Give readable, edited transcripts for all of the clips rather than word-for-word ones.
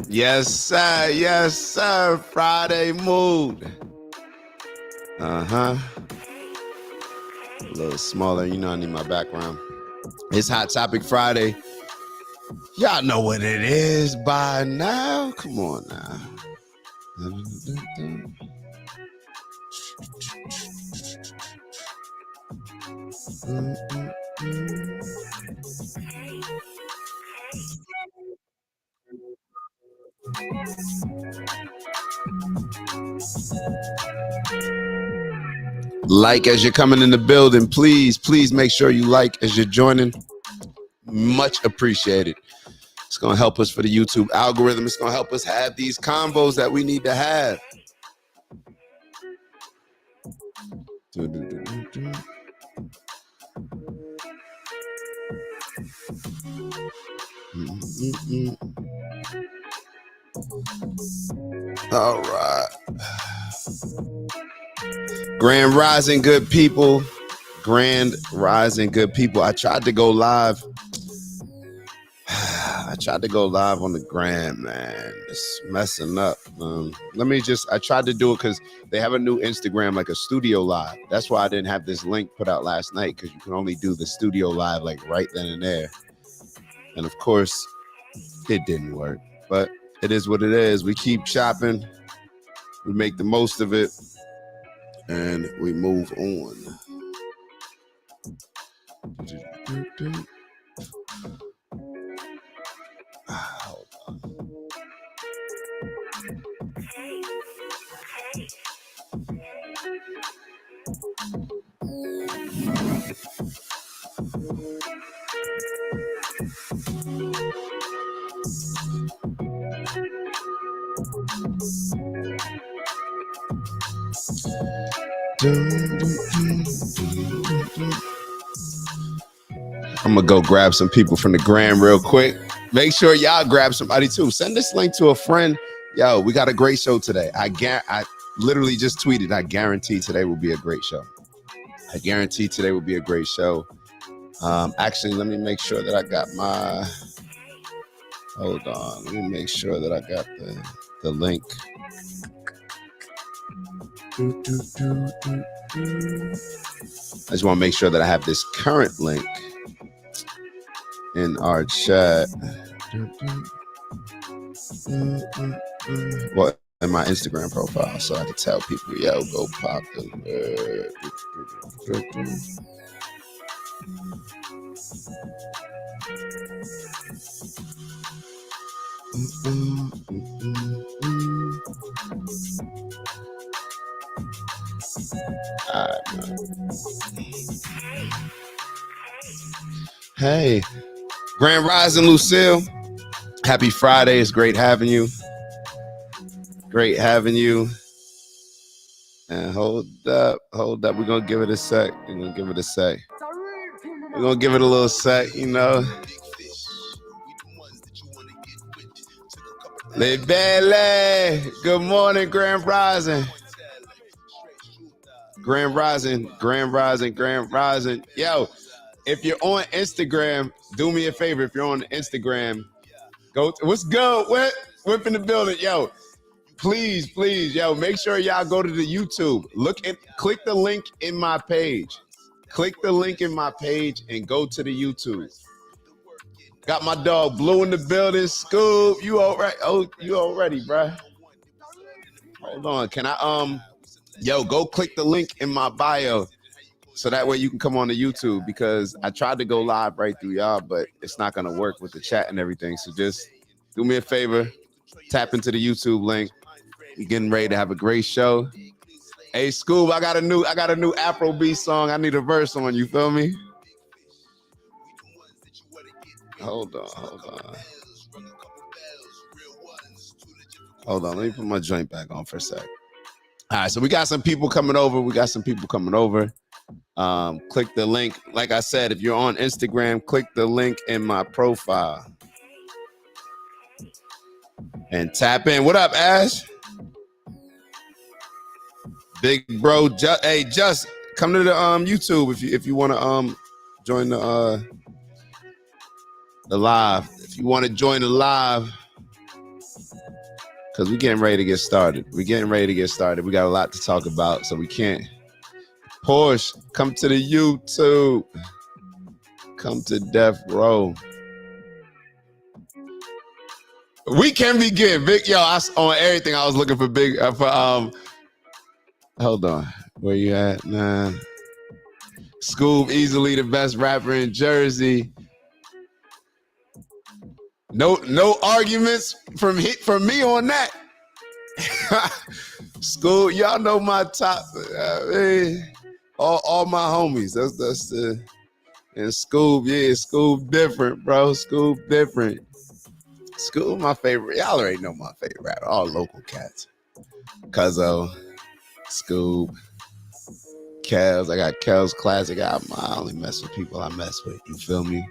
Yes, sir. Yes, sir. Friday mood. A little smaller. You know I need my background. It's Hot Topic Friday. Y'all know what it is by now. Come on now. Like as you're coming in the building, please make sure you like as you're joining. Much appreciated. It's going to help us for the YouTube algorithm. It's going to help us have these combos that we need to have. All right. Grand Rising, good people. Grand Rising, good people. I tried to go live. I tried to go live on the gram, man. It's messing up. I tried to do it because they have a new Instagram, like a studio live. That's why I didn't have this link put out last night, because you can only do the studio live like right then and there. And of course, it didn't work. But it is what it is. We keep shopping. We make the most of it. And we move on. Hold on. I'm gonna go grab some people from the gram real quick. Make sure y'all grab somebody too. Send this link to a friend. Yo, we got a great show today. I literally just tweeted, I guarantee today will be a great show. I guarantee today will be a great show. Actually, let me make sure that I got my, hold on. Let me make sure that I got the link. I just want to make sure that I have this current link in our chat. Well, in my Instagram profile, so I can tell people, yo, go pop the Hey, Grand Rising, Lucille. Happy Friday. It's great having you. Great having you. And hold up. We're going to give it a sec. We're going to give it a little sec, you know. Lebele. Good morning, Grand Rising. Grand Rising. Yo, if you're on Instagram, do me a favor. If you're on Instagram, what's good? Whip in the building. Yo, please, yo, make sure y'all go to the YouTube. Click the link in my page. Click the link in my page and go to the YouTube. Got my dog Blue in the building. Scoop, you all right? Oh, you all ready, bruh? Hold on. Can I, go click the link in my bio so that way you can come on to YouTube, because I tried to go live right through y'all, but it's not going to work with the chat and everything. So just do me a favor, tap into the YouTube link. We're getting ready to have a great show. Hey, Scoob, I got a new Afrobeat song. I need a verse on. You feel me? Hold on. Let me put my joint back on for a sec. All right, so we got some people coming over. Click the link. Like I said, if you're on Instagram, click the link in my profile and tap in. What up, Ash? Big bro, just come to the YouTube if you want to join the live. If you want to join the live, because we're getting ready to get started. We're getting ready to get started. We got a lot to talk about, so we can't. Porsche, come to the YouTube. Come to Death Row. We can begin. Big, yo, on everything I was looking for big, hold on. Where you at? Nah. Scoob, easily the best rapper in Jersey. No arguments from me on that. Scoob, y'all know my top. All my homies. That's the and Scoob. Yeah, Scoob different, bro. Scoob different. Scoob my favorite. Y'all already know my favorite rapper. All local cats. Cuzzo, Scoob, Kels. I got Kels Classic. I only mess with people I mess with. You feel me?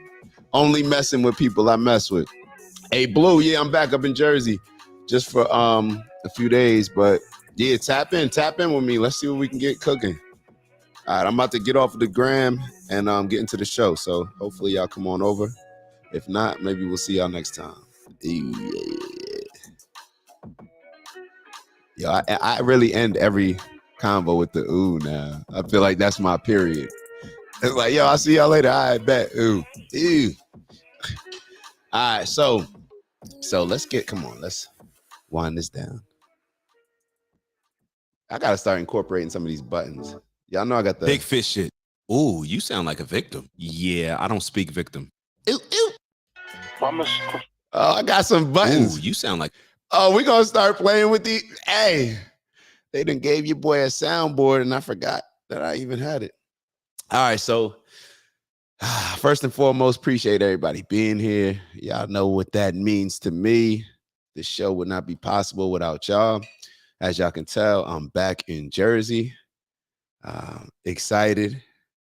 Only messing with people I mess with. Hey, Blue. Yeah, I'm back up in Jersey, just for a few days. But yeah, tap in with me. Let's see what we can get cooking. All right, I'm about to get off of the gram and get into the show. So hopefully y'all come on over. If not, maybe we'll see y'all next time. Yo, I really end every convo with the ooh now. I feel like that's my period. It's like, yo, I'll see y'all later. I bet. Ooh. All right, so let's wind this down. I gotta start incorporating some of these buttons. Y'all know I got the big fish shit. Ooh, you sound like a victim. Yeah, I don't speak victim. Ew. Oh, I got some buttons. Ooh, you sound like. Oh, we gonna start playing with the. Hey, they done gave your boy a soundboard, and I forgot that I even had it. All right, so first and foremost, appreciate everybody being here. Y'all know what that means to me. This show would not be possible without y'all. As y'all can tell, I'm back in Jersey. Excited,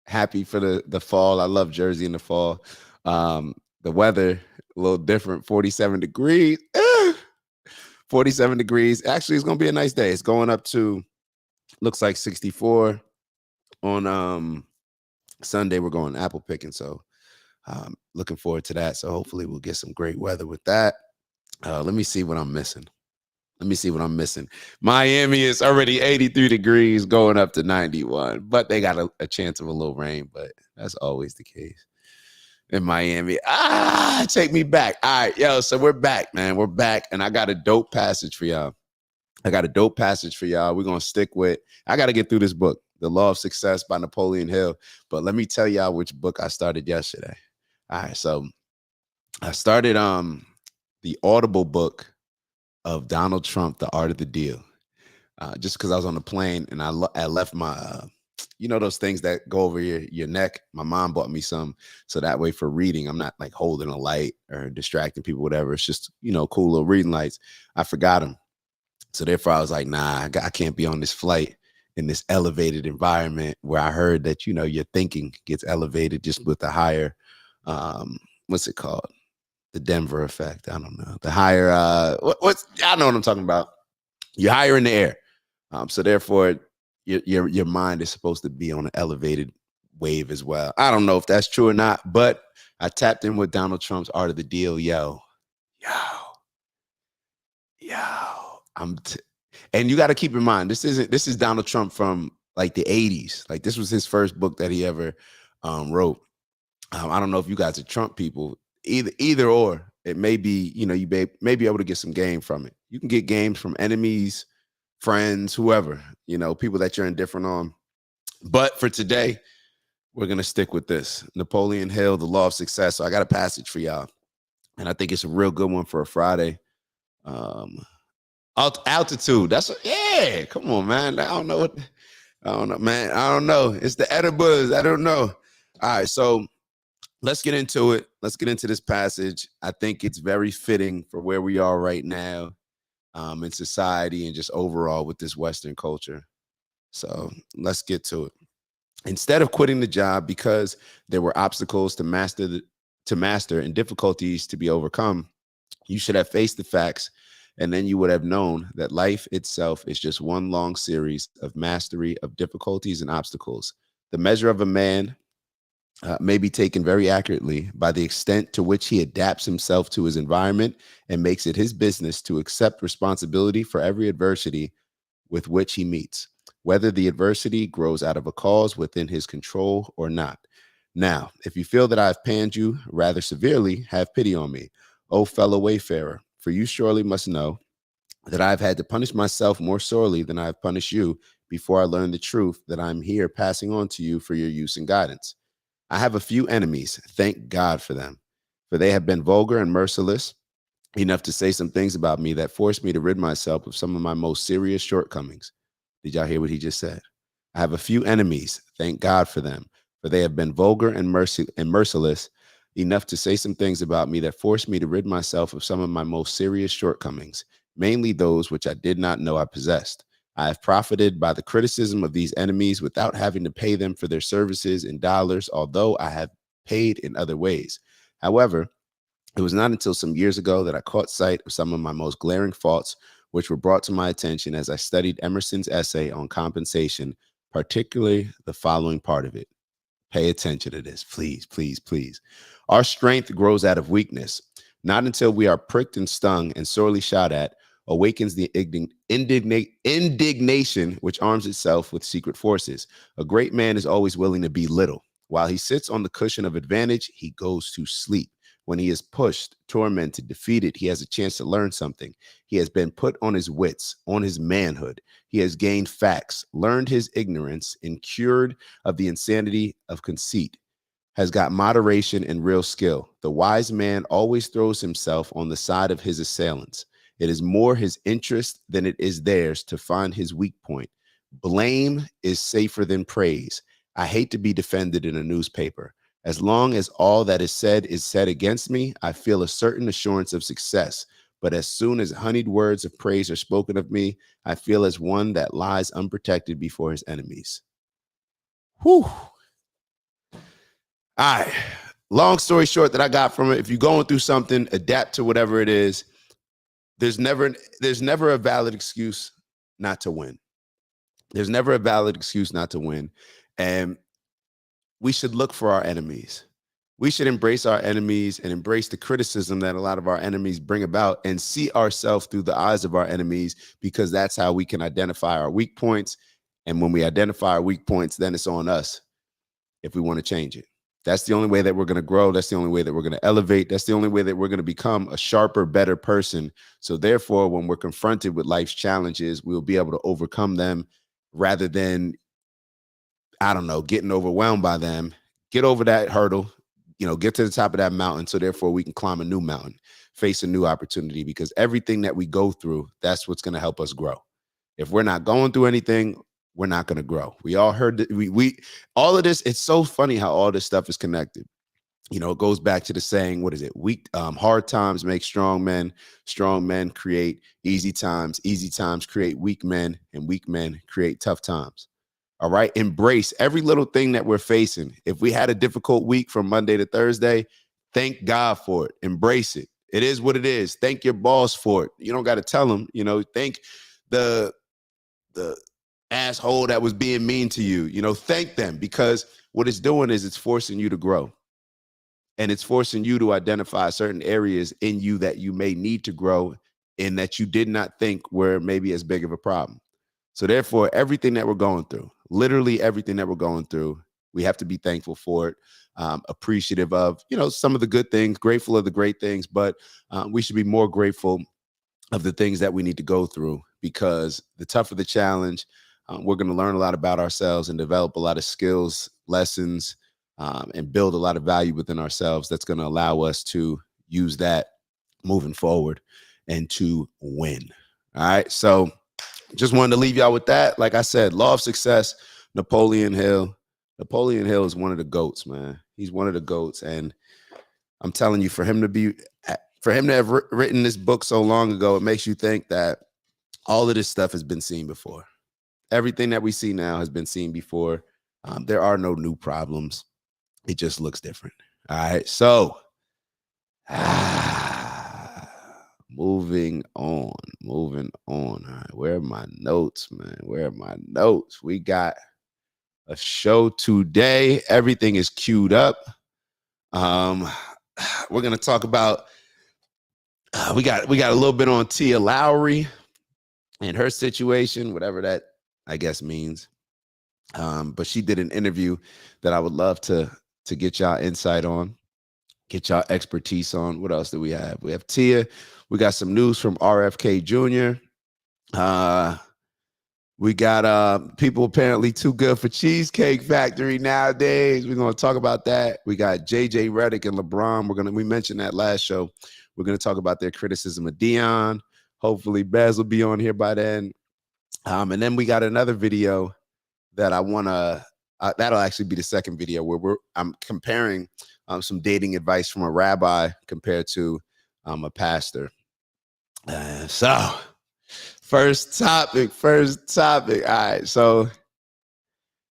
happy for the fall. I love Jersey in the fall. The weather a little different, 47 degrees. 47 degrees. Actually, it's gonna be a nice day. It's going up to, looks like 64. On Sunday, we're going apple picking, so looking forward to that. So hopefully we'll get some great weather with that. Let me see what I'm missing. Miami is already 83 degrees, going up to 91, but they got a chance of a little rain, but that's always the case in Miami. Take me back. All right, yo, so we're back, man. We're back, and I got a dope passage for y'all. We're going to stick with, I got to get through this book, The Law of Success by Napoleon Hill, but let me tell y'all which book I started yesterday. All right, so I started the Audible book of Donald Trump, The Art of the Deal, just because I was on the plane and I left my, those things that go over your neck. My mom bought me some, so that way for reading, I'm not like holding a light or distracting people, whatever. It's just, cool little reading lights. I forgot them. So therefore I was like, nah, I can't be on this flight in this elevated environment where I heard that, your thinking gets elevated just with the higher, what's it called? The Denver effect. I don't know. The higher, I know what I'm talking about. You're higher in the air. So therefore, your mind is supposed to be on an elevated wave as well. I don't know if that's true or not, but I tapped in with Donald Trump's Art of the Deal. Yo. And you got to keep in mind, this is Donald Trump from like the 80s. Like this was his first book that he ever wrote. I don't know if you guys are Trump people. Either or, it may be, you may be able to get some game from it. You can get games from enemies, friends, whoever, people that you're indifferent on. But for today, we're going to stick with this. Napoleon Hill, The Law of Success. So I got a passage for y'all, and I think it's a real good one for a Friday. Altitude. Yeah, come on, man. I don't know, man. I don't know. It's the edibles. I don't know. All right, so let's get into it. Let's get into this passage. I think it's very fitting for where we are right now in society and just overall with this Western culture. So let's get to it. Instead of quitting the job because there were obstacles to master and difficulties to be overcome, you should have faced the facts, and then you would have known that life itself is just one long series of mastery of difficulties and obstacles. The measure of a man may be taken very accurately by the extent to which he adapts himself to his environment and makes it his business to accept responsibility for every adversity with which he meets, whether the adversity grows out of a cause within his control or not. Now, if you feel that I have panned you rather severely, have pity on me, O fellow wayfarer, for you surely must know that I have had to punish myself more sorely than I have punished you before I learned the truth that I am here passing on to you for your use and guidance. I have a few enemies, thank God for them, for they have been vulgar and merciless enough to say some things about me that forced me to rid myself of some of my most serious shortcomings. Did y'all hear what he just said? I have a few enemies, thank God for them, for they have been vulgar and merciless enough to say some things about me that forced me to rid myself of some of my most serious shortcomings, mainly those which I did not know I possessed. I have profited by the criticism of these enemies without having to pay them for their services in dollars, although I have paid in other ways. However, it was not until some years ago that I caught sight of some of my most glaring faults, which were brought to my attention as I studied Emerson's essay on compensation, particularly the following part of it. Pay attention to this, please, please, please. Our strength grows out of weakness. Not until we are pricked and stung and sorely shot at, awakens the indignation which arms itself with secret forces. A great man is always willing to be little. While he sits on the cushion of advantage, he goes to sleep. When he is pushed, tormented, defeated, he has a chance to learn something. He has been put on his wits, on his manhood. He has gained facts, learned his ignorance, and cured of the insanity of conceit, has got moderation and real skill. The wise man always throws himself on the side of his assailants. It is more his interest than it is theirs to find his weak point. Blame is safer than praise. I hate to be defended in a newspaper. As long as all that is said against me, I feel a certain assurance of success. But as soon as honeyed words of praise are spoken of me, I feel as one that lies unprotected before his enemies. Whew. All right. Long story short that I got from it, if you're going through something, adapt to whatever it is. There's never a valid excuse not to win. There's never a valid excuse not to win. And we should look for our enemies. We should embrace our enemies and embrace the criticism that a lot of our enemies bring about and see ourselves through the eyes of our enemies, because that's how we can identify our weak points. And when we identify our weak points, then it's on us if we want to change it. That's the only way that we're going to grow. That's the only way that we're going to elevate. That's the only way that we're going to become a sharper, better person. So therefore, when we're confronted with life's challenges, we'll be able to overcome them rather than, I don't know, getting overwhelmed by them. Get over that hurdle, get to the top of that mountain. So therefore we can climb a new mountain, face a new opportunity, because everything that we go through, that's what's going to help us grow. If we're not going through anything, we're not going to grow. We all heard that we all of this. It's so funny how all this stuff is connected. It goes back to the saying, what is it? Hard times make strong men create easy times create weak men, and weak men create tough times. All right. Embrace every little thing that we're facing. If we had a difficult week from Monday to Thursday, thank God for it. Embrace it. It is what it is. Thank your boss for it. You don't got to tell them, thank the asshole that was being mean to you, thank them, because what it's doing is it's forcing you to grow, and it's forcing you to identify certain areas in you that you may need to grow in, that you did not think were maybe as big of a problem. So therefore, everything that we're going through, literally everything that we're going through, we have to be thankful for it, appreciative of, some of the good things, grateful of the great things, but we should be more grateful of the things that we need to go through, because the tougher the challenge, we're going to learn a lot about ourselves and develop a lot of skills, lessons, and build a lot of value within ourselves that's going to allow us to use that moving forward and to win. All right. So just wanted to leave y'all with that. Like I said, Law of Success, Napoleon Hill. Napoleon Hill is one of the GOATs, man. He's one of the GOATs. And I'm telling you, for him to have written this book so long ago, it makes you think that all of this stuff has been seen before. Everything that we see now has been seen before. There are no new problems. It just looks different. All right. So moving on. All right. Where are my notes, man? Where are my notes? We got a show today. Everything is queued up. We're gonna talk about we got a little bit on Tia Lowry and her situation, whatever that I guess means. But she did an interview that I would love to get y'all insight on, get y'all expertise on. What else do we have? We have Tia. We got some news from RFK Jr. We got people apparently too good for Cheesecake Factory nowadays. We're gonna talk about that. We got JJ Redick and LeBron. We mentioned that last show. We're gonna talk about their criticism of Deion. Hopefully, Bez will be on here by then. And then we got another video that I wanna. That'll actually be the second video where I'm comparing some dating advice from a rabbi compared to a pastor. So. First topic. All right. So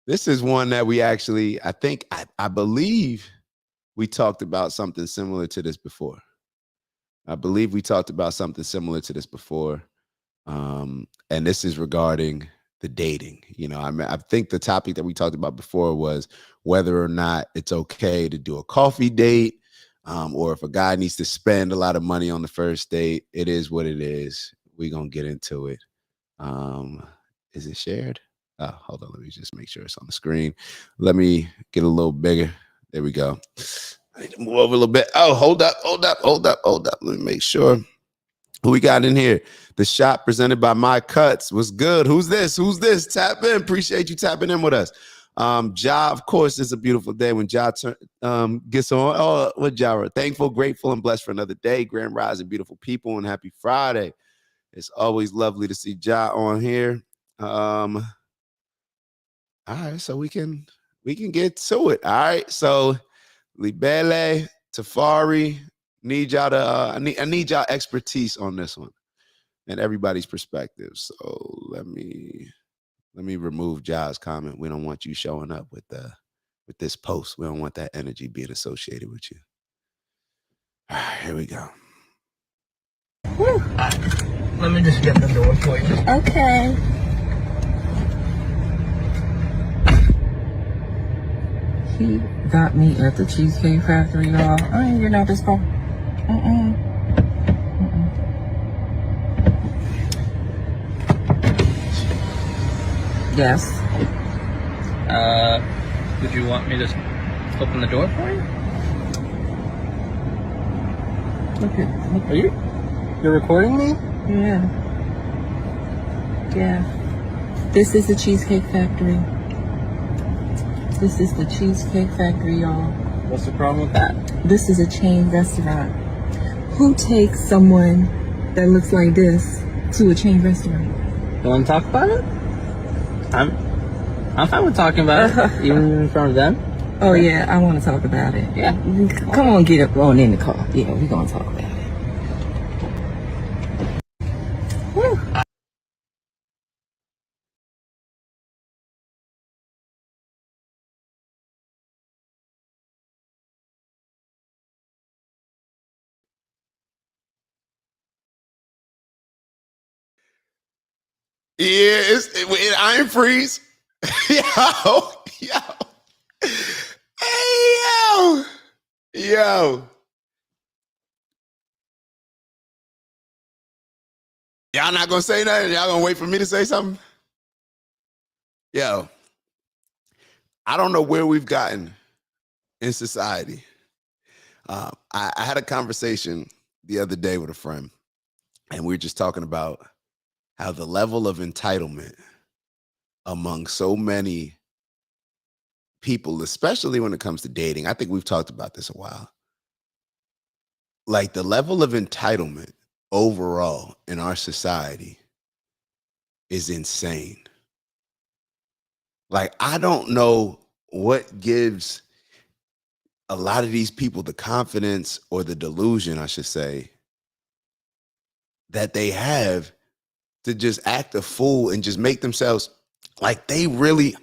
this is one that we actually, I believe we talked about something similar to this before. And this is regarding the dating. You know, I think the topic that we talked about before was whether or not it's okay to do a coffee date, or if a guy needs to spend a lot of money on the first date. It is what it is. We're going to get into it. Is it shared? Oh, hold on. Let me just make sure it's on the screen. Let me get a little bigger. There we go. I need to move over a little bit. Oh, hold up. Let me make sure. Who we got in here? The Shop presented by My Cuts. What's good? Who's this? Tap in. Appreciate you tapping in with us. Ja, of course, it's a beautiful day when Ja gets on. Oh, what Ja? Thankful, grateful, and blessed for another day. Grand rising, beautiful people, and happy Friday. It's always lovely to see Ja on here. All right, so we can get to it. All right, so Libele, Tafari, need y'all to I need y'all expertise on this one and everybody's perspective. So let me remove Ja's comment. We don't want you showing up with this post. We don't want that energy being associated with you. All right, here we go. Woo. Let me just get the door for you. Okay. He got me at the Cheesecake Factory, y'all. I ain't getting out this car. Yes. Would you want me to open the door for you? Okay. Are you're recording me? Yeah. This is the Cheesecake Factory. Y'all. What's the problem with that? This is a chain restaurant. Who takes someone that looks like this to a chain restaurant? You want to talk about it? I'm fine with talking about it, even in front of them. Oh yeah, I want to talk about it. Yeah. Come on, get up on in the car. Yeah, we're gonna talk about it. Woo. Yeah, it's Iron Freeze. Yo. Hey, yo. Y'all not gonna say nothing? Y'all gonna wait for me to say something? Yo, I don't know where we've gotten in society. I had a conversation the other day with a friend, and we were just talking about how the level of entitlement among so many people, especially when it comes to dating, I think we've talked about this a while. Like the level of entitlement overall in our society is insane. Like, I don't know what gives a lot of these people the confidence or the delusion, I should say, that they have to just act a fool and just make themselves like they really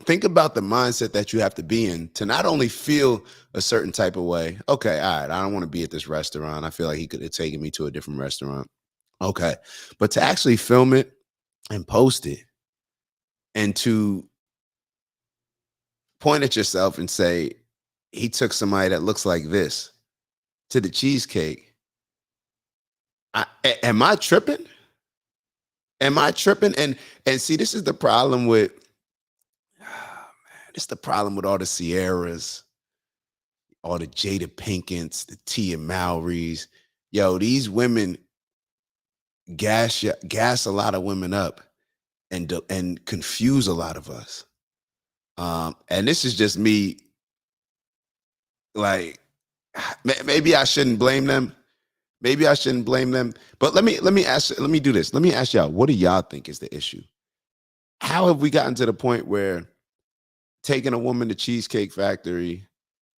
think about the mindset that you have to be in to not only feel a certain type of way. Okay, all right, I don't want to be at this restaurant. I feel like he could have taken me to a different restaurant. Okay, but to actually film it and post it and to point at yourself and say, he took somebody that looks like this to the cheesecake. Am I tripping? Am I tripping? And see, this is the problem with, this is the problem with all the Sierras, all the Jada Pinkins, the Tia Mowrys. Yo, these women gas a lot of women up and confuse a lot of us. And this is just me. Like, maybe I shouldn't blame them. Maybe I shouldn't blame them. But let me do this. Let me ask y'all, what do y'all think is the issue? How have we gotten to the point where taking a woman to Cheesecake Factory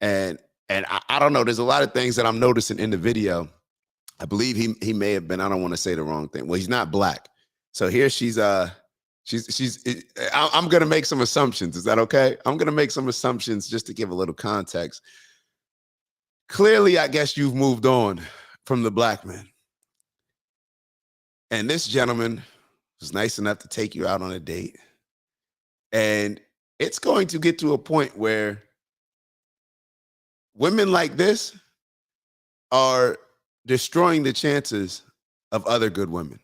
and I don't know, there's a lot of things that I'm noticing in the video. I believe he may have been, I don't want to say the wrong thing. Well, he's not black. So here she's I'm going to make some assumptions. Is that okay? I'm going to make some assumptions just to give a little context. Clearly, I guess you've moved on from the black man. And this gentleman was nice enough to take you out on a date. And it's going to get to a point where women like this are destroying the chances of other good women.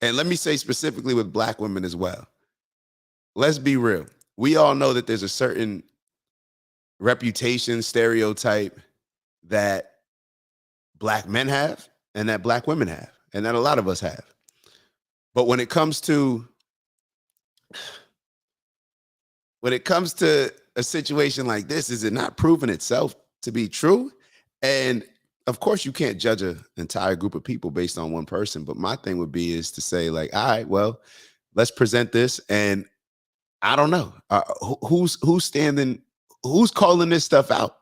And let me say specifically with black women as well. Let's be real. We all know that there's a certain reputation, stereotype that black men have and that black women have and that a lot of us have. But when it comes to a situation like this, is it not proven itself to be true? And of course, you can't judge an entire group of people based on one person. But my thing would be is to say, like, all right, well, let's present this. And I don't know who's calling this stuff out.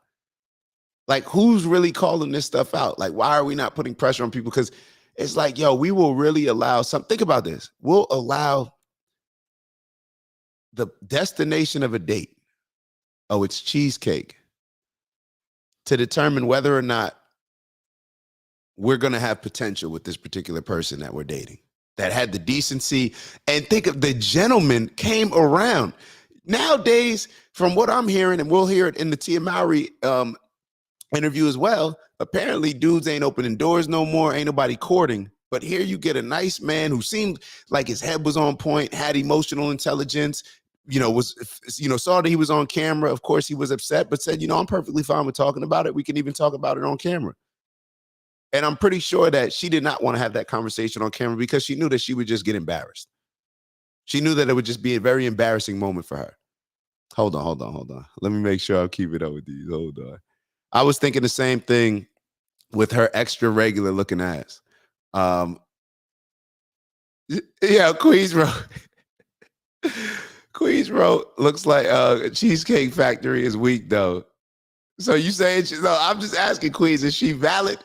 Like, who's really calling this stuff out? Like, why are we not putting pressure on people? Because it's like, yo, we will really allow think about this. We'll allow the destination of a date, oh, it's cheesecake, to determine whether or not we're going to have potential with this particular person that we're dating, that had the decency. And think of the gentleman came around. Nowadays, from what I'm hearing, and we'll hear it in the Tia Mowry interview as well, apparently dudes ain't opening doors no more, ain't nobody courting. But here you get a nice man who seemed like his head was on point, had emotional intelligence, saw that he was on camera. Of course, he was upset, but said, I'm perfectly fine with talking about it. We can even talk about it on camera. And I'm pretty sure that she did not want to have that conversation on camera because she knew that she would just get embarrassed. She knew that it would just be a very embarrassing moment for her. Hold on. Let me make sure I'll keep it up with these. Hold on. I was thinking the same thing with her extra regular looking ass. Yeah, Queensboro looks like Cheesecake Factory is weak though. So you saying, I'm just asking Queens, is she valid?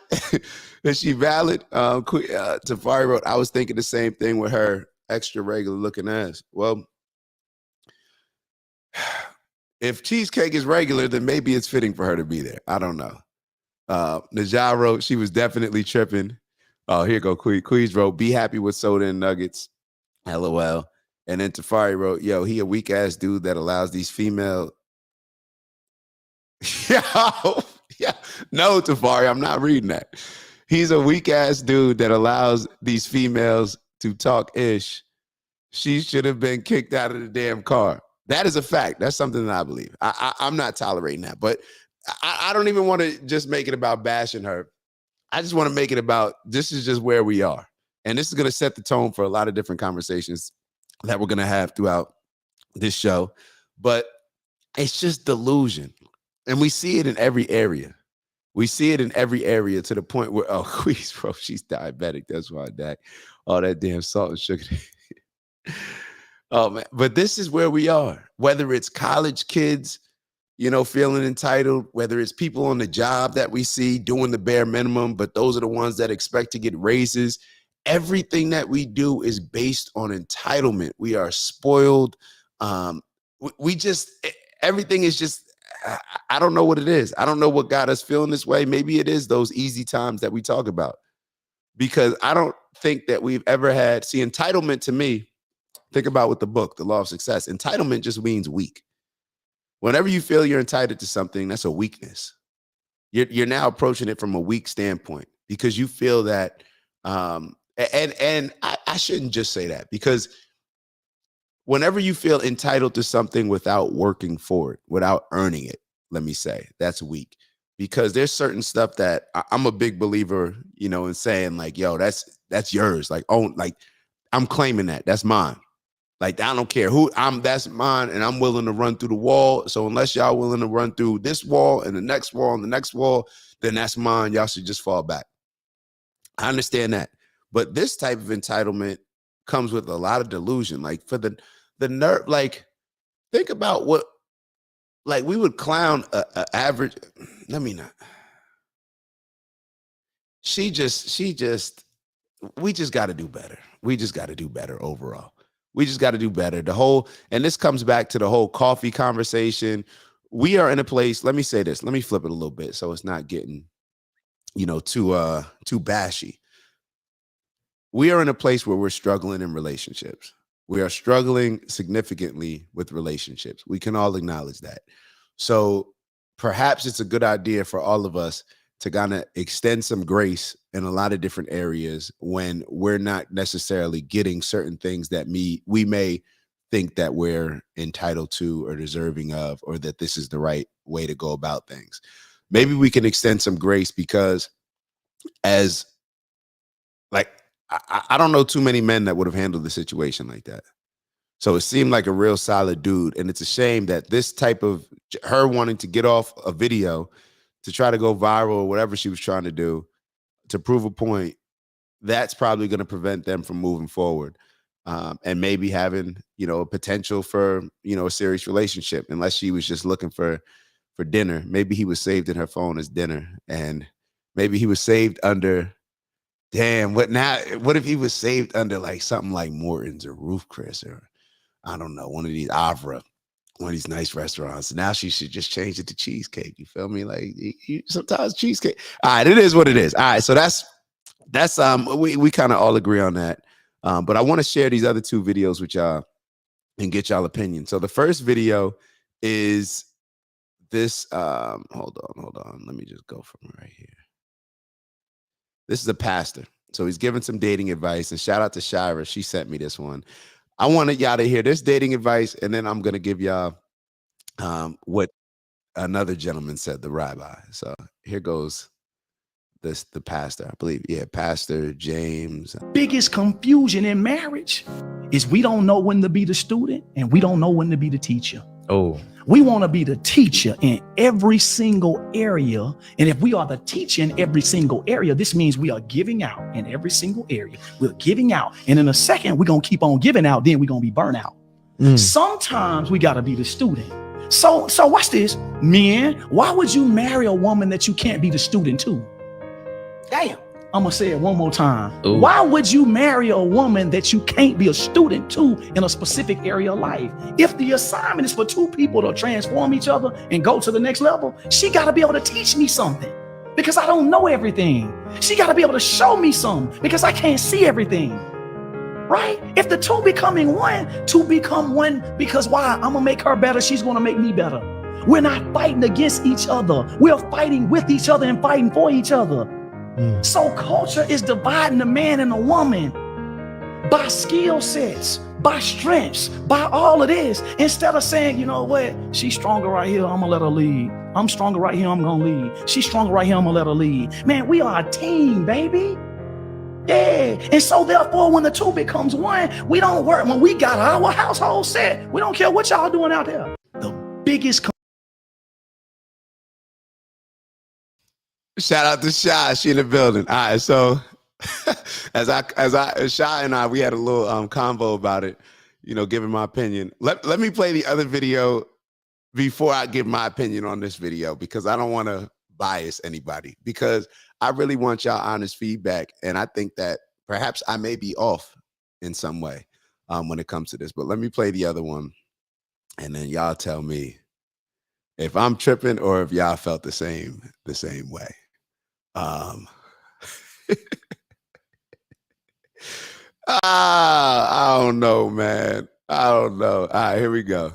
Is she valid? Tafari wrote, I was thinking the same thing with her extra regular looking ass. Well, if Cheesecake is regular, then maybe it's fitting for her to be there. I don't know. Najah wrote, she was definitely tripping. Oh, here you go. Queens wrote, be happy with soda and nuggets. LOL. And then Tafari wrote, yo, he a weak ass dude that allows these female. Yeah. No, Tafari, I'm not reading that. He's a weak ass dude that allows these females to talk ish. She should have been kicked out of the damn car. That is a fact. That's something that I believe. I'm not tolerating that. But I don't even want to just make it about bashing her. I just want to make it about, this is just where we are. And this is going to set the tone for a lot of different conversations that we're going to have throughout this show. But it's just delusion. And we see it in every area. We see it in every area to the point where, oh, Queez, bro, she's diabetic. That's why that, all that damn salt and sugar. Oh, man. But this is where we are. Whether it's college kids, feeling entitled, whether it's people on the job that we see doing the bare minimum, but those are the ones that expect to get raises. Everything that we do is based on entitlement. We are spoiled. Everything is just, I don't know what it is. I don't know what got us feeling this way. Maybe it is those easy times that we talk about, because I don't think that we've ever had, entitlement to me, think about with the book, The Law of Success, entitlement just means weak. Whenever you feel you're entitled to something, that's a weakness. You're now approaching it from a weak standpoint because you feel that and I shouldn't just say that, because whenever you feel entitled to something without working for it, without earning it, let me say, that's weak. Because there's certain stuff that I'm a big believer, in saying like, yo, that's yours. Like, oh, like I'm claiming that. That's mine. Like, I don't care that's mine, and I'm willing to run through the wall. So unless y'all willing to run through this wall and the next wall and the next wall, then that's mine. Y'all should just fall back. I understand that. But this type of entitlement comes with a lot of delusion. Like, for the nerve, like, think about what, like, we would clown a average, let me not. We just got to do better. We just got to do better overall. We just got to do better. And this comes back to the whole coffee conversation. We are in a place, let me say this, let me flip it a little bit so it's not getting, too bashy. We are in a place where we're struggling in relationships. We are struggling significantly with relationships. We can all acknowledge that. So perhaps it's a good idea for all of us to kind of extend some grace in a lot of different areas when we're not necessarily getting certain things that we may think that we're entitled to or deserving of, or that this is the right way to go about things. Maybe we can extend some grace because I don't know too many men that would have handled the situation like that. So it seemed like a real solid dude. And it's a shame that this type of her wanting to get off a video to try to go viral or whatever she was trying to do to prove a point, that's probably going to prevent them from moving forward. And maybe having, a potential for, a serious relationship, unless she was just looking for dinner. Maybe he was saved in her phone as dinner, and maybe he was saved under, damn, what if he was saved under like something like Morton's or Roof Chris, or I don't know, one of these Avra, one of these nice restaurants. Now she should just change it to cheesecake. You feel me? Like, sometimes cheesecake. All right, it is what it is. All right, so that's we kind of all agree on that. But I want to share these other two videos with y'all and get y'all opinion. So the first video is this. Hold on. Let me just go from right here. This is a pastor. So he's giving some dating advice, and shout out to Shira. She sent me this one. I wanted y'all to hear this dating advice, and then I'm going to give y'all what another gentleman said, the rabbi. So here goes the pastor, I believe. Yeah, Pastor James. Biggest confusion in marriage is we don't know when to be the student and we don't know when to be the teacher. Oh. We want to be the teacher in every single area. And if we are the teacher in every single area, this means we are giving out in every single area. We're giving out. And in a second, we're going to keep on giving out. Then we're going to be burnt out. Sometimes we got to be the student. So watch this. Men, why would you marry a woman that you can't be the student to? Damn. I'm going to say it one more time. Ooh. Why would you marry a woman that you can't be a student to in a specific area of life? If the assignment is for two people to transform each other and go to the next level, she got to be able to teach me something because I don't know everything. She got to be able to show me something because I can't see everything. Right? If the two become one because why? I'm going to make her better. She's going to make me better. We're not fighting against each other. We're fighting with each other and fighting for each other. So culture is dividing the man and the woman by skill sets, by strengths, by all of this. Instead of saying, you know what, she's stronger right here, I'm gonna let her lead. I'm stronger right here, I'm gonna lead. She's stronger right here, I'm gonna let her lead. Man, we are a team, baby. Yeah. And so therefore, when the two becomes one, we don't work. When we got our household set, we don't care what y'all doing out there. The biggest Shout out to Shy. She in the building. All right. So as Shy and I, we had a little convo about it, giving my opinion. Let me play the other video before I give my opinion on this video, because I don't want to bias anybody, because I really want y'all honest feedback. And I think that perhaps I may be off in some way when it comes to this, but let me play the other one. And then y'all tell me if I'm tripping or if y'all felt the same way. I don't know, man. I don't know. All right, here we go.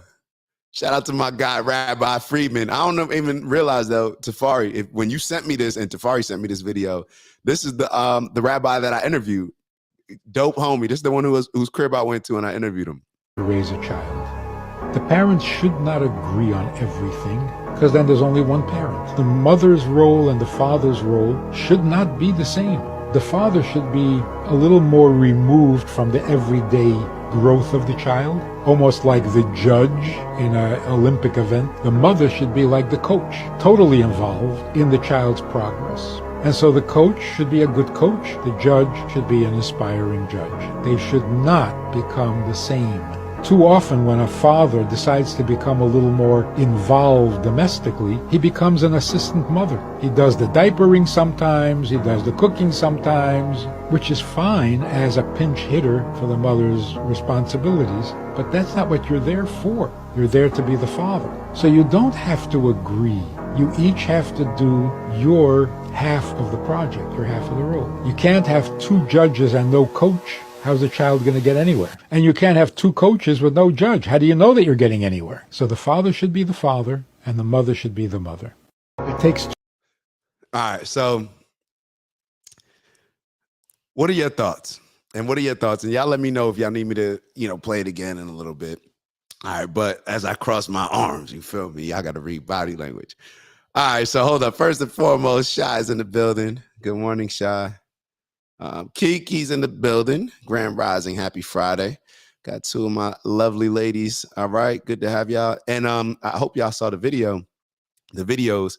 Shout out to my guy, Rabbi Friedman. I don't even realize though, Tafari, when you sent me this and Tafari sent me this video, this is the rabbi that I interviewed. Dope homie. This is the one whose crib I went to and I interviewed him. To raise a child. The parents should not agree on everything because then there's only one parent. The mother's role and the father's role should not be the same. The father should be a little more removed from the everyday growth of the child, almost like the judge in an Olympic event. The mother should be like the coach, totally involved in the child's progress. And so the coach should be a good coach. The judge should be an aspiring judge. They should not become the same. Too often when a father decides to become a little more involved domestically, he becomes an assistant mother. He does the diapering sometimes, he does the cooking sometimes, which is fine as a pinch hitter for the mother's responsibilities, but that's not what you're there for. You're there to be the father. So you don't have to agree. You each have to do your half of the project, your half of the role. You can't have two judges and no coach. How's the child going to get anywhere? And you can't have two coaches with no judge. How do you know that you're getting anywhere? So the father should be the father and the mother should be the mother. It takes two. All right. So what are your thoughts? And what are your thoughts? And y'all let me know if y'all need me to, play it again in a little bit. All right. But as I cross my arms, you feel me? Y'all got to read body language. All right. So hold up. First and foremost, Shy is in the building. Good morning, Shy. Kiki's in the building. Grand Rising, happy Friday. Got two of my lovely ladies. All right, good to have y'all. And I hope y'all saw the videos.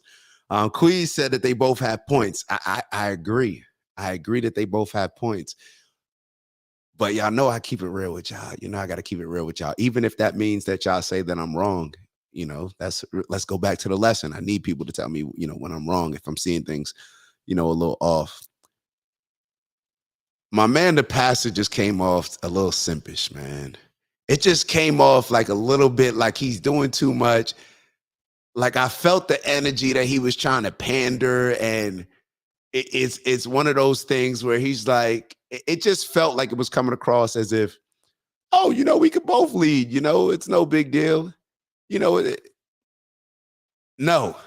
Queez said that they both have points. I agree. I agree that they both have points. But y'all know I keep it real with y'all. I got to keep it real with y'all. Even if that means that y'all say that I'm wrong, let's go back to the lesson. I need people to tell me, when I'm wrong, if I'm seeing things, a little off. My man, the pastor, just came off a little simpish, man. It just came off like a little bit like he's doing too much. Like I felt the energy that he was trying to pander, and it's one of those things where he's like, it just felt like it was coming across as if, oh, we could both lead, it's no big deal. No.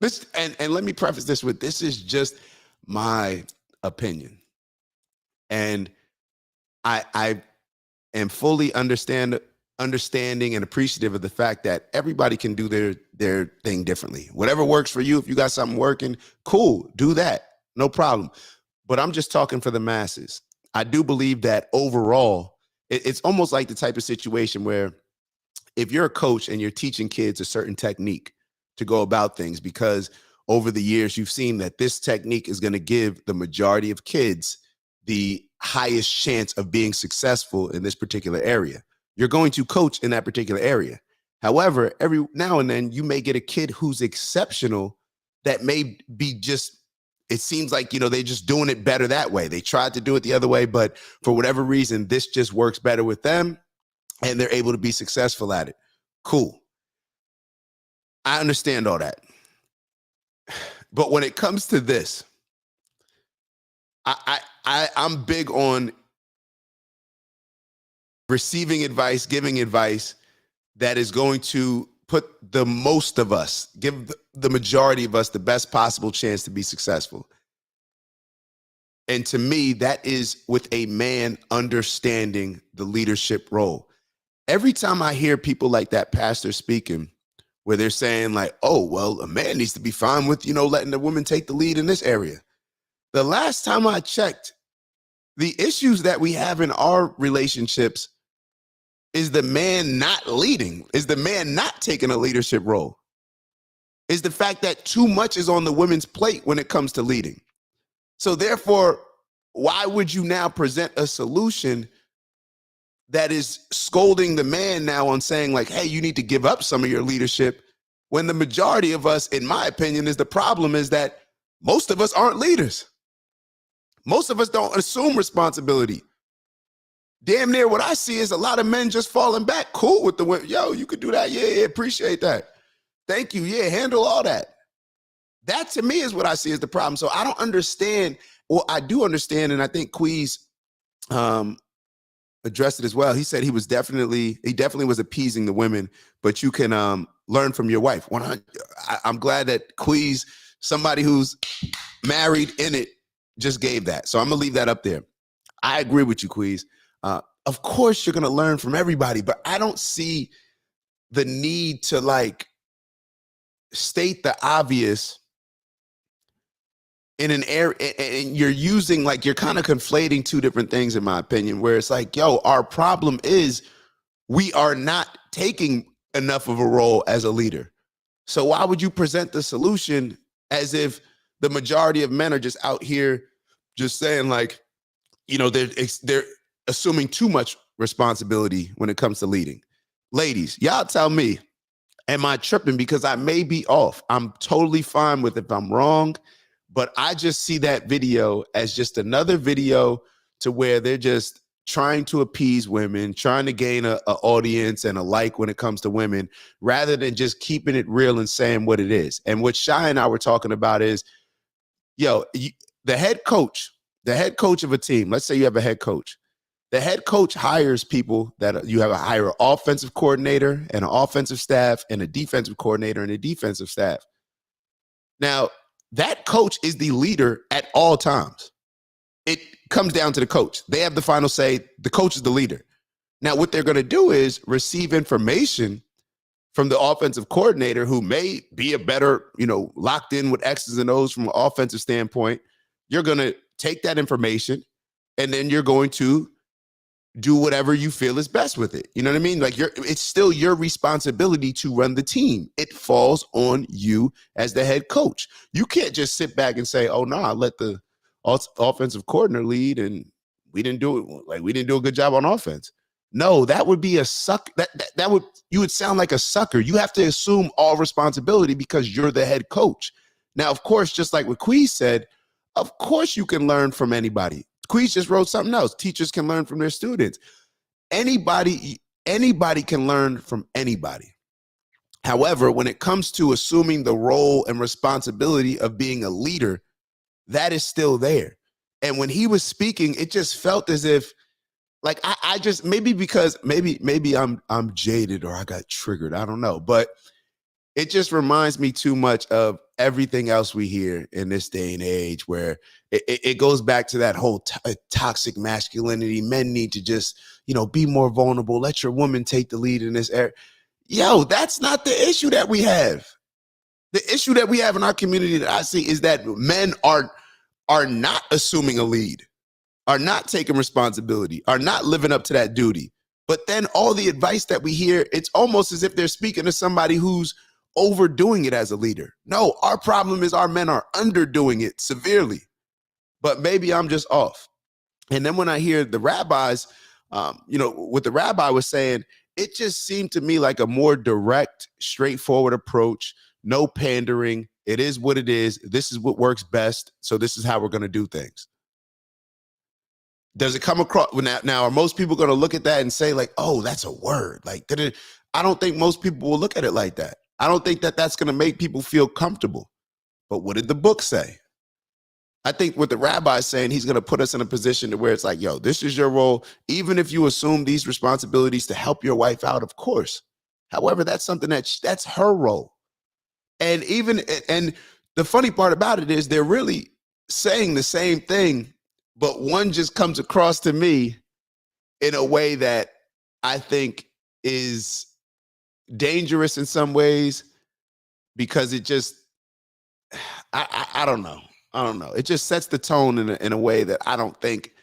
This, and let me preface this with, this is just my opinion. And I am fully understanding and appreciative of the fact that everybody can do their thing differently. Whatever works for you, if you got something working, cool, do that, no problem. But I'm just talking for the masses. I do believe that overall, it's almost like the type of situation where if you're a coach and you're teaching kids a certain technique to go about things, because over the years you've seen that this technique is going to give the majority of kids the highest chance of being successful in this particular area. You're going to coach in that particular area. However, every now and then you may get a kid who's exceptional that may be just, it seems like, they're just doing it better that way. They tried to do it the other way, but for whatever reason, this just works better with them and they're able to be successful at it. Cool. I understand all that. But when it comes to this, I'm big on receiving advice, giving advice that is going to put the most of us, give the majority of us the best possible chance to be successful. And to me, that is with a man understanding the leadership role. Every time I hear people like that pastor speaking, where they're saying like, oh, well, a man needs to be fine with, letting the woman take the lead in this area. The last time I checked, the issues that we have in our relationships is the man not leading, is the man not taking a leadership role, is the fact that too much is on the women's plate when it comes to leading. So therefore, why would you now present a solution that is scolding the man now on saying like, hey, you need to give up some of your leadership, when the majority of us, in my opinion, is the problem is that most of us aren't leaders. Most of us don't assume responsibility. Damn near what I see is a lot of men just falling back. Cool with the women. Yo, you could do that. Yeah, appreciate that. Thank you. Yeah, handle all that. That to me is what I see as the problem. So I don't understand. Well, I do understand, and I think Queez addressed it as well. He said he definitely was appeasing the women, but you can learn from your wife. I'm glad that Queez, somebody who's married in it, just gave that. So I'm gonna leave that up there. I agree with you, Queez. Of course you're gonna learn from everybody, but I don't see the need to like state the obvious in an area, and you're using, like, you're kind of conflating two different things, in my opinion, where it's like, yo, our problem is we are not taking enough of a role as a leader. So why would you present the solution as if the majority of men are just out here just saying, like, you know, they're assuming too much responsibility when it comes to leading? Ladies, y'all tell me, am I tripping? Because I may be off. I'm totally fine with if I'm wrong, but I just see that video as just another video to where they're just trying to appease women, trying to gain a audience and a like when it comes to women, rather than just keeping it real and saying what it is. And what Shy and I were talking about is, yo, the head coach of a team, let's say you have a head coach. The head coach hires people that you hire an offensive coordinator and an offensive staff and a defensive coordinator and a defensive staff. Now, that coach is the leader at all times. It comes down to the coach. They have the final say. The coach is the leader. Now, what they're going to do is receive information from the offensive coordinator, who may be a better, locked in with X's and O's from an offensive standpoint. You're going to take that information and then you're going to do whatever you feel is best with it. You know what I mean? Like, it's still your responsibility to run the team. It falls on you as the head coach. You can't just sit back and say, oh no, I let the offensive coordinator lead and we didn't do it. Like, we didn't do a good job on offense. No, that would be a suck. You would sound like a sucker. You have to assume all responsibility because you're the head coach. Now, of course, just like what Queez said, of course you can learn from anybody. Queez just wrote something else. Teachers can learn from their students. Anybody can learn from anybody. However, when it comes to assuming the role and responsibility of being a leader, that is still there. And when he was speaking, it just felt as if, like, I just, maybe because maybe I'm jaded or I got triggered. I don't know. But it just reminds me too much of everything else we hear in this day and age, where it goes back to that whole toxic masculinity. Men need to just, be more vulnerable. Let your woman take the lead in this area. Yo, that's not the issue that we have. The issue that we have in our community that I see is that men are not assuming a lead, are not taking responsibility, are not living up to that duty. But then all the advice that we hear, it's almost as if they're speaking to somebody who's overdoing it as a leader. No, our problem is our men are underdoing it severely. But maybe I'm just off. And then when I hear the rabbis, what the rabbi was saying, it just seemed to me like a more direct, straightforward approach. No pandering. It is what it is. This is what works best. So this is how we're going to do things. Does it come across now? Are most people going to look at that and say, like, oh, that's a word? Like, I don't think most people will look at it like that. I don't think that that's going to make people feel comfortable. But what did the book say? I think what the rabbi is saying, he's going to put us in a position to where it's like, yo, this is your role. Even if you assume these responsibilities to help your wife out, of course. However, that's something that's her role. And the funny part about it is they're really saying the same thing, but one just comes across to me in a way that I think is dangerous in some ways, because it just, I don't know. I don't know. It just sets the tone in a way that I don't think,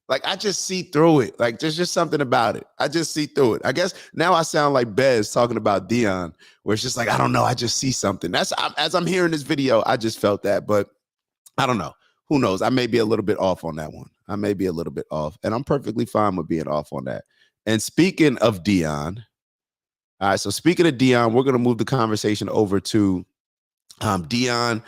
like, I just see through it. Like, there's just something about it. I just see through it. I guess now I sound like Bez talking about Dion, where it's just like, I don't know. I just see something. As I'm hearing this video, I just felt that, but I don't know. Who knows? I may be a little bit off on that one. I may be a little bit off, and I'm perfectly fine with being off on that. And speaking of Dion, all right, so speaking of Dion, we're going to move the conversation over to Dion.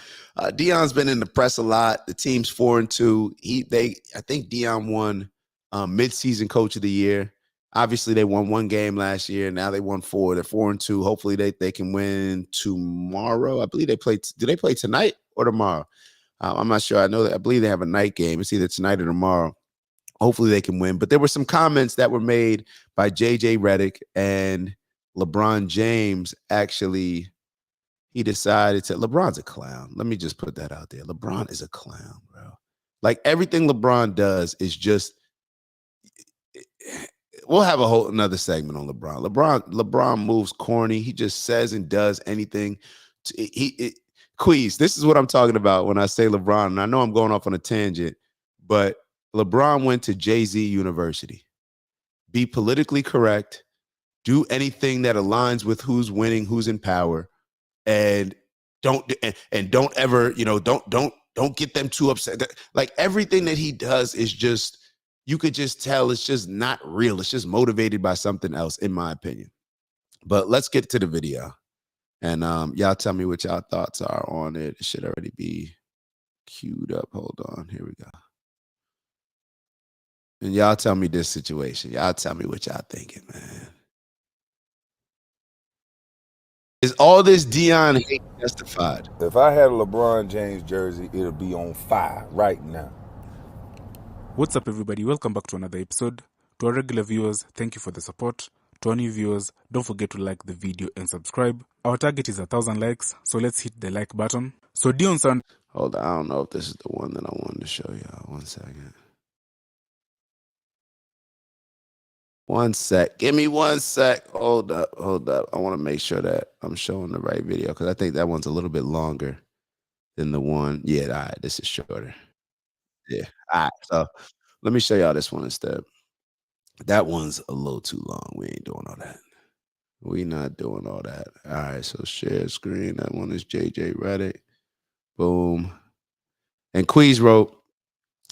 Dion's been in the press a lot. The team's 4-2. I think Dion won midseason coach of the year. Obviously, they won one game last year. Now they won 4. They're 4-2. Hopefully, they can win tomorrow. I believe they play. Do they play tonight or tomorrow? I'm not sure. I believe they have a night game. It's either tonight or tomorrow. hopefully they can win. But there were some comments that were made by JJ Redick, and LeBron James actually, he decided to, LeBron's a clown. Let me just put that out there. LeBron is a clown, bro. Like everything LeBron does is just, we'll have a whole another segment on LeBron. LeBron moves corny. He just says and does anything. Queez, this is what I'm talking about when I say LeBron. And I know I'm going off on a tangent, but LeBron went to Jay-Z University. Be politically correct. Do anything that aligns with who's winning, who's in power, and don't ever, don't get them too upset. Like everything that he does is just, you could just tell it's just not real. It's just motivated by something else, in my opinion. But let's get to the video. And y'all tell me what y'all thoughts are on it. It should already be queued up. Hold on. Here we go. And y'all tell me this situation. Y'all tell me what y'all thinking, man. Is all this Deion hate justified? If I had a LeBron James jersey, it'll be on fire right now. What's up, everybody? Welcome back to another episode. To our regular viewers, thank you for the support. To our new viewers, don't forget to like the video and subscribe. Our target is 1,000 likes, so let's hit the like button. So Deion Sanders. Hold on, I don't know if this is the one that I wanted to show y'all. 1 second. 1 sec. Give me 1 sec. Hold up. I want to make sure that I'm showing the right video because I think that one's a little bit longer than the one. Yeah, all right, this is shorter. Yeah. All right. So let me show y'all this one instead. That one's a little too long. We ain't doing all that. We not doing all that. All right. So share screen. That one is JJ Redick. Boom. And Queez wrote,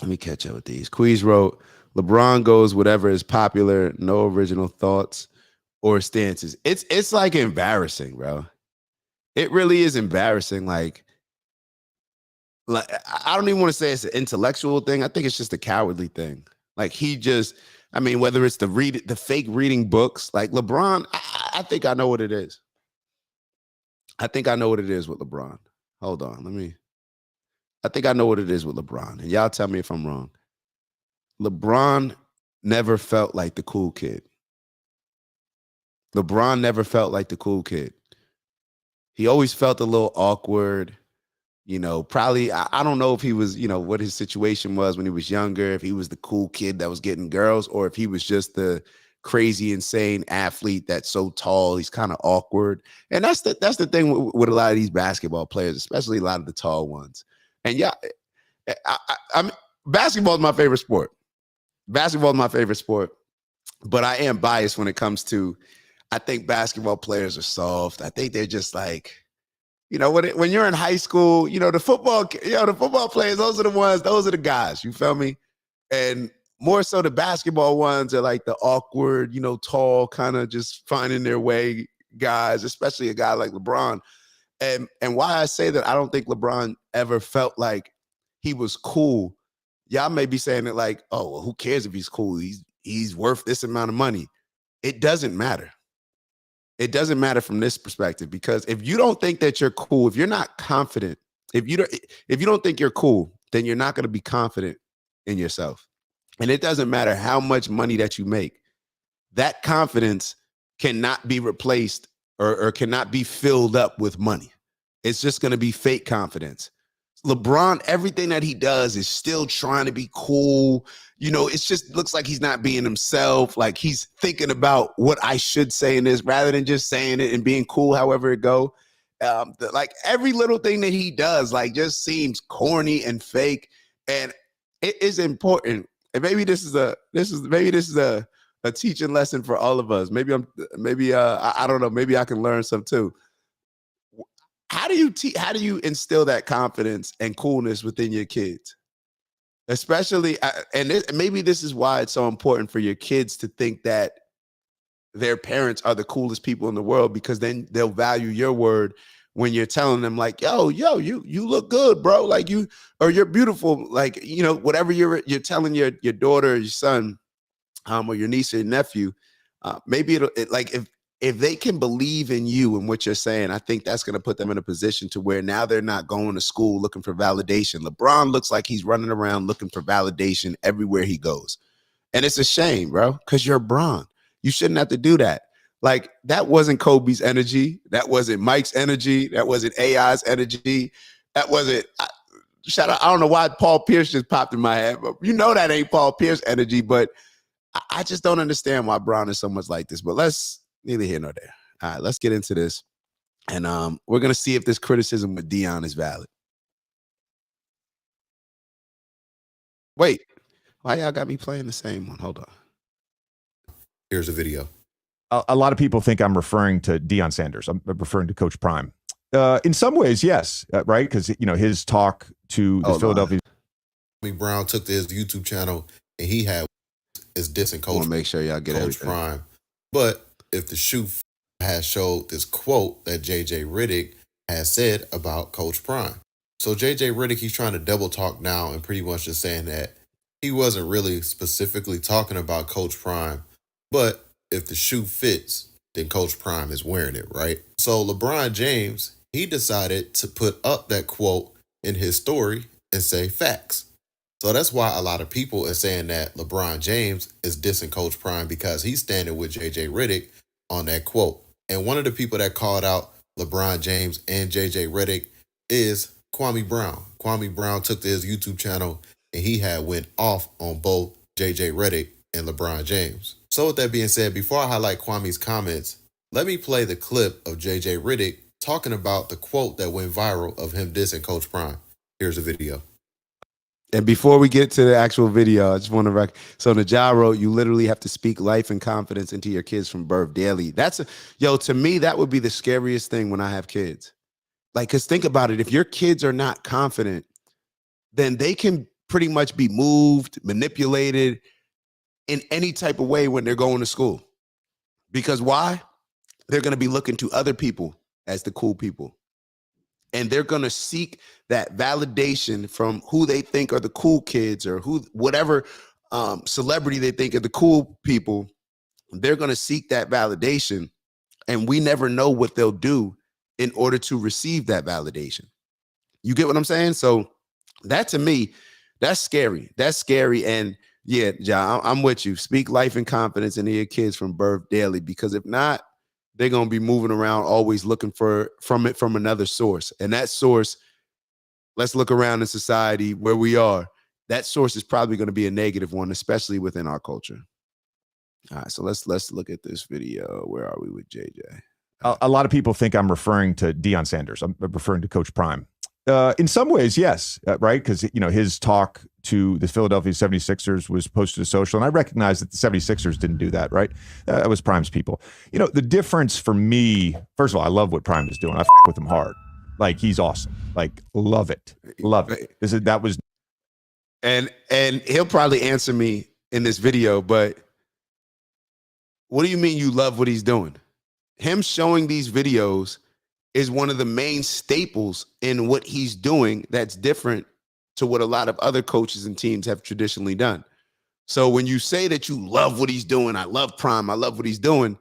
let me catch up with these. Queez wrote, LeBron goes whatever is popular, no original thoughts or stances. It's like embarrassing, bro. It really is embarrassing. Like I don't even want to say it's an intellectual thing. I think it's just a cowardly thing. Like he just, I mean, whether it's the fake reading books, like LeBron, I think I know what it is. I think I know what it is with LeBron. Hold on, I think I know what it is with LeBron. And y'all tell me if I'm wrong. LeBron never felt like the cool kid. LeBron never felt like the cool kid. He always felt a little awkward. Probably, I don't know if he was, what his situation was when he was younger, if he was the cool kid that was getting girls, or if he was just the crazy, insane athlete that's so tall, he's kind of awkward. And that's the thing with a lot of these basketball players, especially a lot of the tall ones. And yeah, I mean, basketball is my favorite sport. Basketball is my favorite sport, but I am biased when it comes to, I think basketball players are soft. I think they're just like, when you're in high school, the football players, those are the guys, you feel me? And more so the basketball ones are like the awkward, tall, kind of just finding their way guys, especially a guy like LeBron. And why I say that I don't think LeBron ever felt like he was cool. Y'all may be saying it like, oh, well, who cares if he's cool? He's worth this amount of money. It doesn't matter. It doesn't matter from this perspective, because if you don't think that you're cool, if you're not confident, if you don't think you're cool, then you're not going to be confident in yourself. And it doesn't matter how much money that you make. That confidence cannot be replaced or cannot be filled up with money. It's just going to be fake confidence. LeBron, everything that he does is still trying to be cool. It just looks like he's not being himself. Like he's thinking about what I should say in this rather than just saying it and being cool however it go. Like every little thing that he does, like just seems corny and fake. And it is important. And maybe this is a teaching lesson for all of us. Maybe I don't know. Maybe I can learn some too. How do you instill that confidence and coolness within your kids? Especially, maybe this is why it's so important for your kids to think that their parents are the coolest people in the world, because then they'll value your word when you're telling them like, yo, you look good, bro. Like you're beautiful. Like, whatever you're telling your daughter or your son, or your niece or your nephew, maybe if they can believe in you and what you're saying, I think that's going to put them in a position to where now they're not going to school looking for validation. LeBron looks like he's running around looking for validation everywhere he goes. And it's a shame, bro, because you're Bron. You shouldn't have to do that. Like, that wasn't Kobe's energy. That wasn't Mike's energy. That wasn't AI's energy. That wasn't, shout out, I don't know why Paul Pierce just popped in my head, but you know that ain't Paul Pierce energy, but I just don't understand why Bron is so much like this. But let's, neither here nor there. All right, let's get into this. And we're going to see if this criticism with Deion is valid. Wait, why y'all got me playing the same one? Hold on. Here's a video. A lot of people think I'm referring to Deion Sanders. I'm referring to Coach Prime. In some ways, yes, right? Because, you know, his talk to the Philadelphia. Kwame Brown took to his YouTube channel and he had is dissing Coach. I want to make sure y'all get Coach everything. Prime. But if the shoe has showed this quote that JJ Redick has said about Coach Prime. So JJ Redick, he's trying to double talk now and pretty much just saying that he wasn't really specifically talking about Coach Prime, but if the shoe fits, then Coach Prime is wearing it, right? So LeBron James, he decided to put up that quote in his story and say facts. So that's why a lot of people are saying that LeBron James is dissing Coach Prime because he's standing with JJ Redick on that quote. And one of the people that called out LeBron James and JJ Redick is Kwame Brown. Kwame Brown took to his YouTube channel and he had went off on both JJ Redick and LeBron James. So with that being said, before I highlight Kwame's comments, let me play the clip of JJ Redick talking about the quote that went viral of him dissing Coach Prime. Here's a video. And before we get to the actual video, I just want to so in the gyro, you literally have to speak life and confidence into your kids from birth daily. That's to me, that would be the scariest thing when I have kids. Like, because think about it. If your kids are not confident, then they can pretty much be moved, manipulated in any type of way when they're going to school. Because why? They're going to be looking to other people as the cool people. And they're going to seek that validation from who they think are the cool kids or whatever celebrity they think are the cool people. They're going to seek that validation. And we never know what they'll do in order to receive that validation. You get what I'm saying? So that, to me, that's scary. That's scary. And yeah, Ja, I'm with you. Speak life and confidence into your kids from birth daily, because if not, they're going to be moving around always looking from another source. And that source, let's look around in society where we are. That source is probably going to be a negative one, especially within our culture. All right, so let's look at this video. Where are we with JJ? A lot of people think I'm referring to Deion Sanders. I'm referring to Coach Prime. In some ways, yes, right? Because, you know, his talk to the Philadelphia 76ers was posted to social, and I recognize that the 76ers didn't do that, right? That was Prime's people. You know, the difference for me, first of all, I love what Prime is doing. I with him hard. Like, he's awesome. Like, love it. Love it. That was. And he'll probably answer me in this video, but what do you mean you love what he's doing? Him showing these videos is one of the main staples in what he's doing that's different to what a lot of other coaches and teams have traditionally done. So when you say that you love what he's doing, I love Prime, I love what he's doing,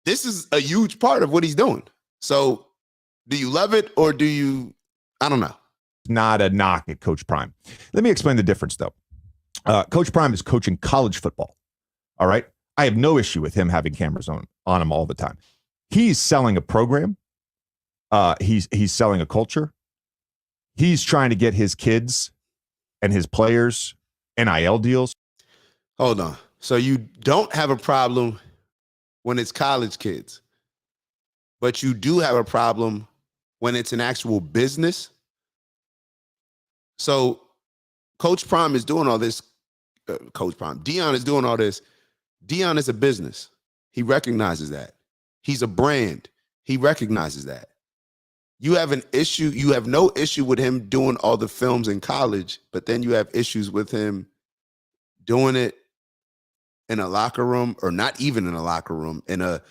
this is a huge part of what he's doing. So do you love it or do you, I don't know. Not a knock at Coach Prime. Let me explain the difference, though. Coach Prime is coaching college football. All right. I have no issue with him having cameras on him all the time. He's selling a program. He's selling a culture. He's trying to get his kids and his players NIL deals. Hold on. So you don't have a problem when it's college kids, but you do have a problem when it's an actual business. So Coach Prime is doing all this. Deion is doing all this. Deion is a business. He recognizes that. He's a brand. He recognizes that. You have an issue. You have no issue with him doing all the films in college, but then you have issues with him doing it in a locker room, or not even in a locker room, in a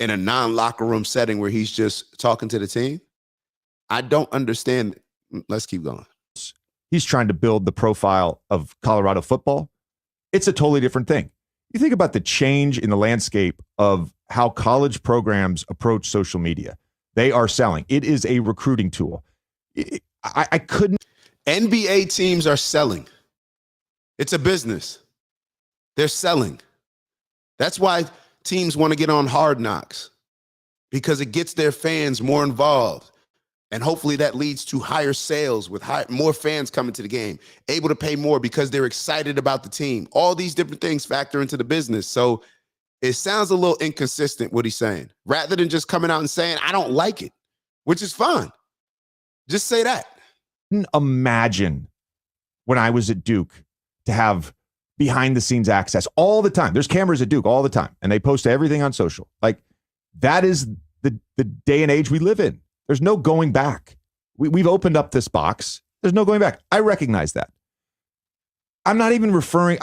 non-locker room setting where he's just talking to the team. I don't understand. Let's keep going. He's trying to build the profile of Colorado football. It's a totally different thing. You think about the change in the landscape of how college programs approach social media. They are selling. It is a recruiting tool. I couldn't. NBA teams are selling. It's a business. They're selling. That's why teams want to get on Hard Knocks, because it gets their fans more involved. And hopefully that leads to higher sales with more fans coming to the game, able to pay more because they're excited about the team. All these different things factor into the business. So it sounds a little inconsistent what he's saying, rather than just coming out and saying, I don't like it, which is fine. Just say that. Imagine when I was at Duke to have behind the scenes access all the time. There's cameras at Duke all the time, and they post everything on social. Like, that is the day and age we live in. There's no going back. We've opened up this box. There's no going back. I recognize that. I'm not even referring,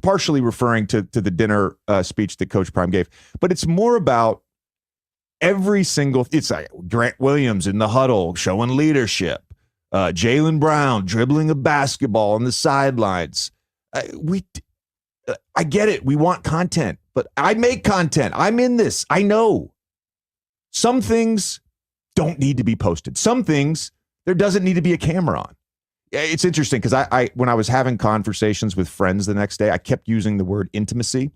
partially referring to the dinner speech that Coach Prime gave, but it's more about every single, it's like Grant Williams in the huddle showing leadership, Jaylen Brown dribbling a basketball on the sidelines. I get it. We want content, but I make content. I'm in this. I know. Some things don't need to be posted. Some things there doesn't need to be a camera on. It's interesting because I when I was having conversations with friends the next day, I kept using the word intimacy.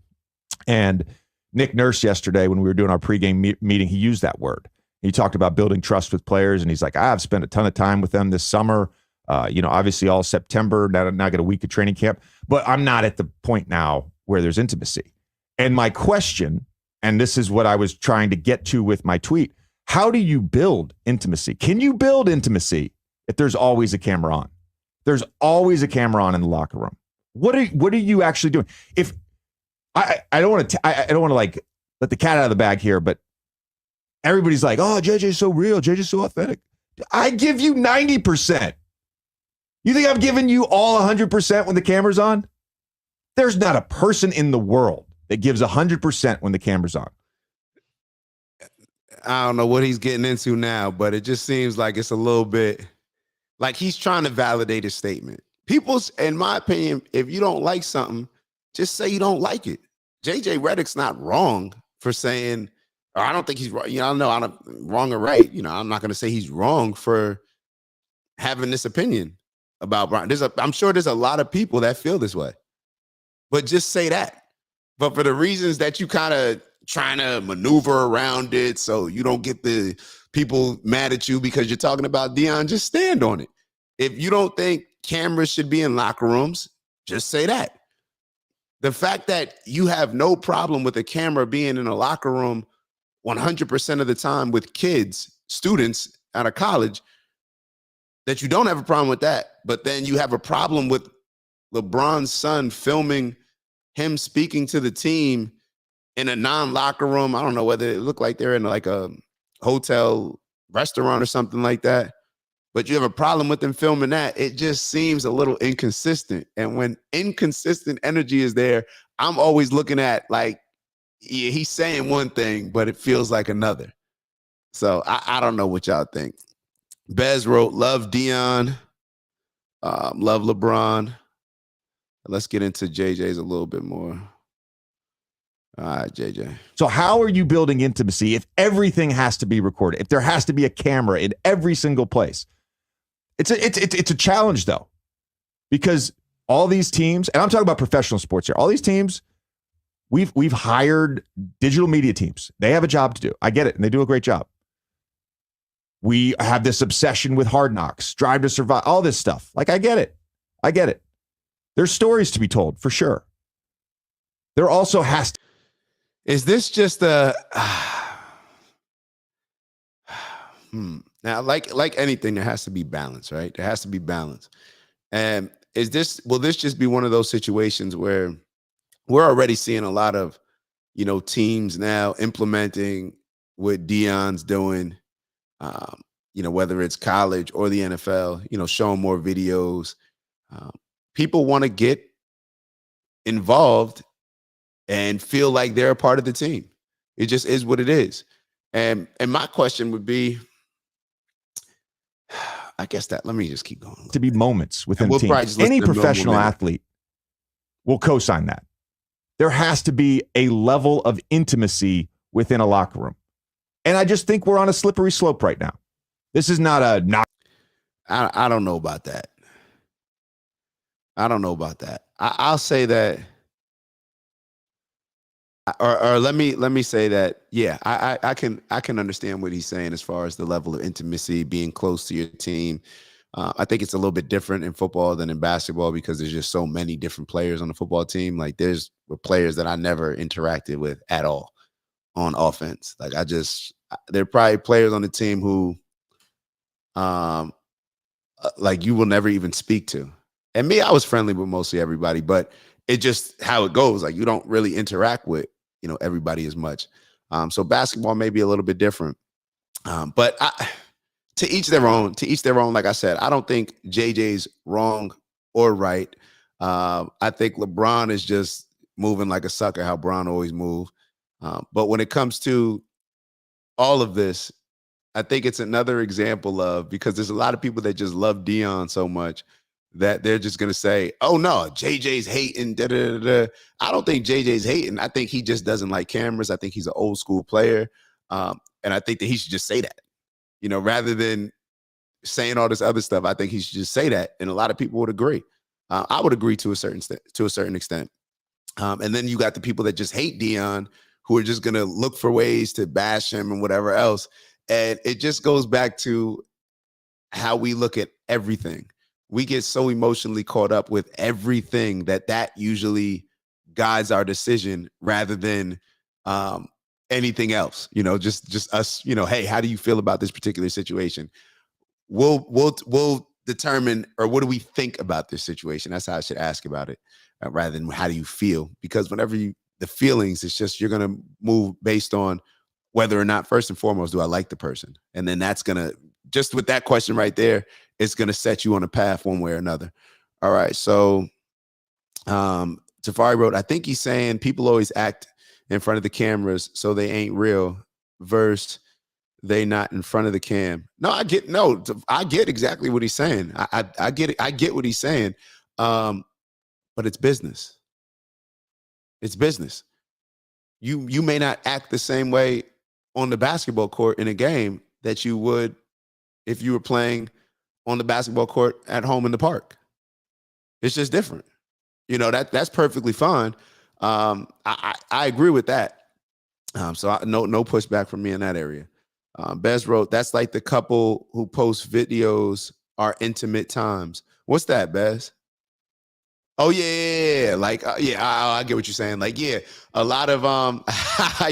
And Nick Nurse yesterday, when we were doing our pregame meeting, he used that word. He talked about building trust with players, and he's like, I've spent a ton of time with them this summer. Obviously all September, now got a week of training camp, but I'm not at the point now where there's intimacy. And my question, and this is what I was trying to get to with my tweet, how do you build intimacy? Can you build intimacy if there's always a camera on? There's always a camera on in the locker room. What are you actually doing? If I don't want to like let the cat out of the bag here, but everybody's like, oh, JJ's so real, JJ's so authentic. I give you 90%. You think I'm giving you all 100% when the camera's on? There's not a person in the world that gives 100% when the camera's on. I don't know what he's getting into now, but it just seems like it's a little bit like he's trying to validate his statement. People's, in my opinion, if you don't like something, just say you don't like it. JJ Redick's not wrong for saying, or I don't think he's wrong. I know I'm not wrong or right. I'm not going to say he's wrong for having this opinion about Brian. I'm sure there's a lot of people that feel this way, but just say that. But for the reasons that you kind of trying to maneuver around it so you don't get the people mad at you because you're talking about Deion, just stand on it. If you don't think cameras should be in locker rooms, just say that. The fact that you have no problem with a camera being in a locker room 100% of the time with kids, students out of college, that you don't have a problem with that, but then you have a problem with LeBron's son filming him speaking to the team in a non-locker room. I don't know whether it looked like they're in like a hotel restaurant or something like that, but you have a problem with them filming that. It just seems a little inconsistent. And when inconsistent energy is there, I'm always looking at like, yeah, he's saying one thing, but it feels like another. So I don't know what y'all think. Bez wrote, love Deion, love LeBron. Let's get into JJ's a little bit more. All right, JJ. So how are you building intimacy if everything has to be recorded? If there has to be a camera in every single place? It's a challenge though, because all these teams, and I'm talking about professional sports here, all these teams, we've hired digital media teams. They have a job to do. I get it, and they do a great job. We have this obsession with Hard Knocks, Drive to Survive, all this stuff. Like, I get it. I get it. There's stories to be told, for sure. There also has to. Is this just a... Now, like anything, there has to be balance, right? There has to be balance. And will this just be one of those situations where we're already seeing a lot of, teams now implementing what Deion's doing, whether it's college or the NFL, showing more videos. People want to get involved and feel like they're a part of the team. It just is what it is. And my question would be, I guess let me just keep going. To be moments within the team. Any professional athlete will co-sign that. There has to be a level of intimacy within a locker room. And I just think we're on a slippery slope right now. This is not a knock. I don't know about that. I don't know about that. I'll say that Or let me say that, yeah, I can understand what he's saying as far as the level of intimacy, being close to your team. I think it's a little bit different in football than in basketball because there's just so many different players on the football team. Like there's players that I never interacted with at all on offense. Like there are probably players on the team who like you will never even speak to. And me, I was friendly with mostly everybody, but it just how it goes. Like you don't really interact with, everybody as much. So basketball may be a little bit different. But to each their own, like I said, I don't think JJ's wrong or right. I think LeBron is just moving like a sucker, how Bron always move. But when it comes to all of this, I think it's another example of, because there's a lot of people that just love Deion so much that they're just going to say, oh no, JJ's hating, da, da, da, da. I don't think JJ's hating. I think he just doesn't like cameras. I think he's an old school player. And I think that he should just say that, rather than saying all this other stuff. I think he should just say that. And a lot of people would agree. I would agree to a certain extent. And then you got the people that just hate Deion, who are just going to look for ways to bash him and whatever else. And it just goes back to how we look at everything. We get so emotionally caught up with everything that usually guides our decision rather than anything else. Just us. Hey, how do you feel about this particular situation? We'll determine, or what do we think about this situation? That's how I should ask about it, rather than how do you feel? Because whenever the feelings, it's just you're gonna move based on whether or not, first and foremost, do I like the person? And then that's gonna, just with that question right there, it's gonna set you on a path one way or another. All right. So Tafari wrote, I think he's saying people always act in front of the cameras, so they ain't real, versus they not in front of the cam. No, I get exactly what he's saying. I get it. I get what he's saying. But it's business. It's business. You may not act the same way on the basketball court in a game that you would if you were playing on the basketball court at home in the park. It's just different. That's perfectly fine. I agree with that. So no pushback from me in that area. Bez wrote, that's like the couple who post videos are intimate times. What's that, Bez? Oh yeah. Like, I get what you're saying. Like, yeah, a lot of,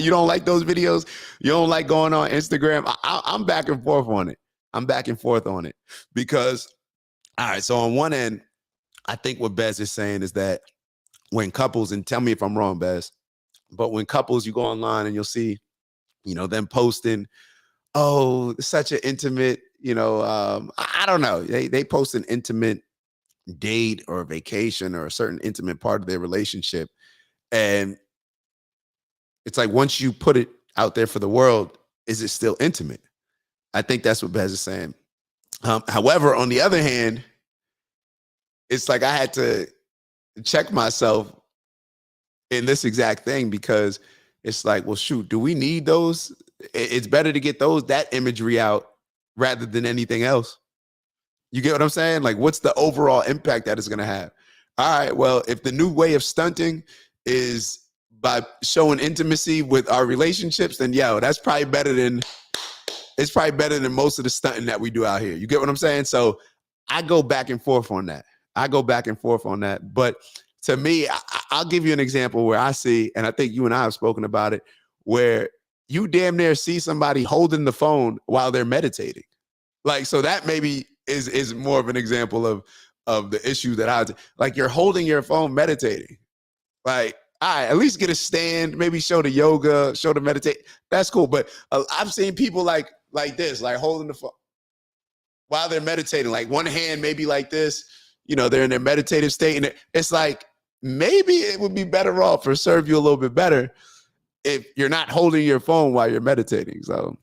you don't like those videos. You don't like going on Instagram. I'm back and forth on it. Because, all right. So on one end, I think what Bez is saying is that when couples, and tell me if I'm wrong, Bez, but when couples, you go online and you'll see, them posting, oh, such an intimate, I don't know. They post an intimate date or a vacation or a certain intimate part of their relationship. And it's like, once you put it out there for the world, is it still intimate? I think that's what Bez is saying. However, on the other hand, it's like I had to check myself in this exact thing, because it's like, well, shoot, do we need those? It's better to get that imagery out rather than anything else. You get what I'm saying? Like, what's the overall impact that it's going to have? All right, well, if the new way of stunting is by showing intimacy with our relationships, then that's probably better than most of the stunting that we do out here. You get what I'm saying? So I go back and forth on that. But to me, I'll give you an example where I see, and I think you and I have spoken about it, where you damn near see somebody holding the phone while they're meditating. Like, so that maybe is more of an example of the issue that like, you're holding your phone meditating. Like, all right, at least get a stand, maybe show the yoga, show the meditate. That's cool. But I've seen people like this, like holding the phone while they're meditating, like one hand maybe like this, they're in their meditative state. And it's like, maybe it would be better off or serve you a little bit better if you're not holding your phone while you're meditating. So,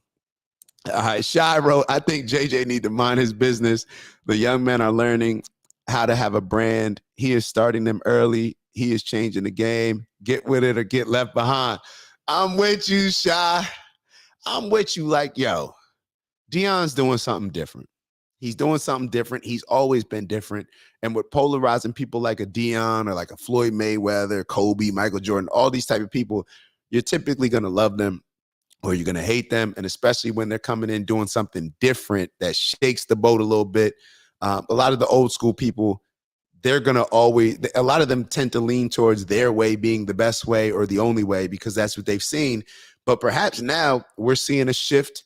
all right, Shy wrote, I think JJ need to mind his business. The young men are learning how to have a brand. He is starting them early. He is changing the game. Get with it or get left behind. I'm with you, Shy. I'm with you. Like, yo, Deion's doing something different. He's doing something different. He's always been different. And with polarizing people like a Deion or like a Floyd Mayweather, Kobe, Michael Jordan, all these type of people, you're typically going to love them or you're going to hate them. And especially when they're coming in doing something different that shakes the boat a little bit. A lot of the old school people, they're going to always, a lot of them tend to lean towards their way being the best way or the only way because that's what they've seen. But perhaps now we're seeing a shift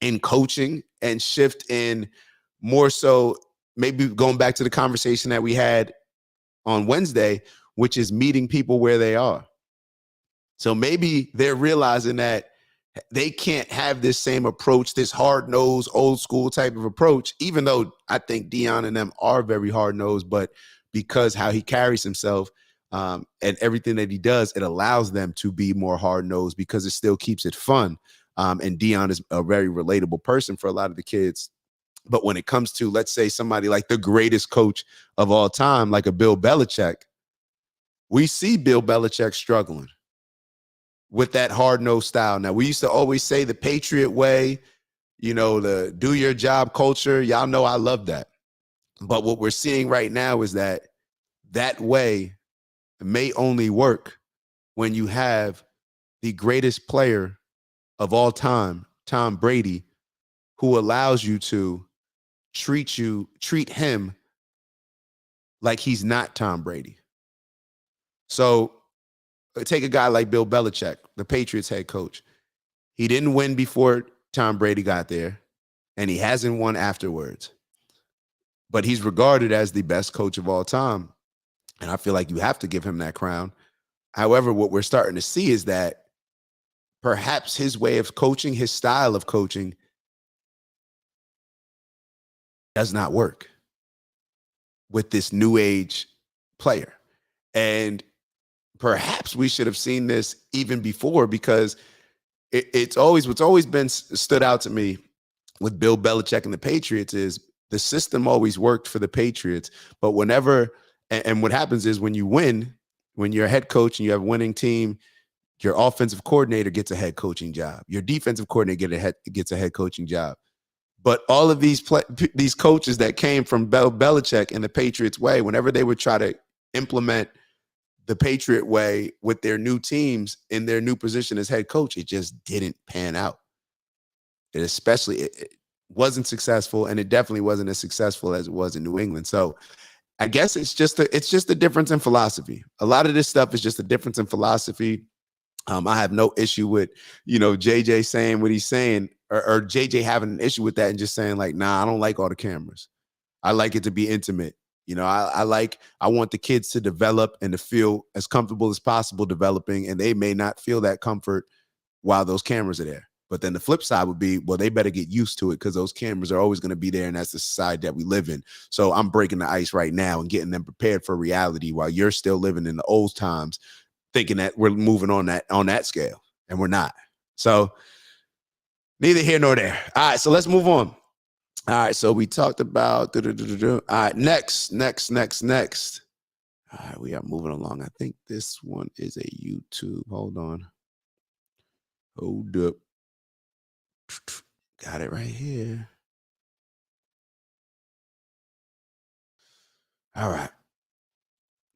in coaching and shift in more so maybe going back to the conversation that we had on Wednesday, which is meeting people where they are. So maybe they're realizing that they can't have this same approach, this hard-nosed, old-school type of approach, even though I think Deion and them are very hard-nosed, but because how he carries himself and everything that he does, it allows them to be more hard-nosed because it still keeps it fun. And Deion is a very relatable person for a lot of the kids. But when it comes to, let's say, somebody like the greatest coach of all time, like a Bill Belichick, we see Bill Belichick struggling with that hard-nosed style. Now, we used to always say the Patriot way, you know, the do your job culture. Y'all know I love that. But what we're seeing right now is that that way may only work when you have the greatest player of all time, Tom Brady, who allows you to treat him like he's not Tom Brady. So take a guy like Bill Belichick, the Patriots head coach. He didn't win before Tom Brady got there, and he hasn't won afterwards. But he's regarded as the best coach of all time. And I feel like you have to give him that crown. However, what we're starting to see is that perhaps his way of coaching, his style of coaching, does not work with this new age player. And perhaps we should have seen this even before, because it's always, what's always been stood out to me with Bill Belichick and the Patriots is the system always worked for the Patriots. But whenever, and what happens is when you win, when you're a head coach and you have a winning team, your offensive coordinator gets a head coaching job. Your defensive coordinator gets a head coaching job. But all of these coaches that came from Bill Belichick and the Patriots way, whenever they would try to implement the Patriot way with their new teams in their new position as head coach, it just didn't pan out. It wasn't successful, and it definitely wasn't as successful as it was in New England. So I guess it's just a difference in philosophy. A lot of this stuff is just a difference in philosophy. I have no issue with, JJ saying what he's saying, or JJ having an issue with that and just saying like, nah, I don't like all the cameras. I like it to be intimate. I want the kids to develop and to feel as comfortable as possible developing, and they may not feel that comfort while those cameras are there. But then the flip side would be, well, they better get used to it because those cameras are always going to be there, and that's the society that we live in. So I'm breaking the ice right now and getting them prepared for reality while you're still living in the old times, thinking that we're moving on that scale, and we're not. So neither here nor there. All right, so let's move on. All right, so we talked about all right, next. All right, we are moving along. I think this one is a YouTube. Hold up. Got it right here. All right.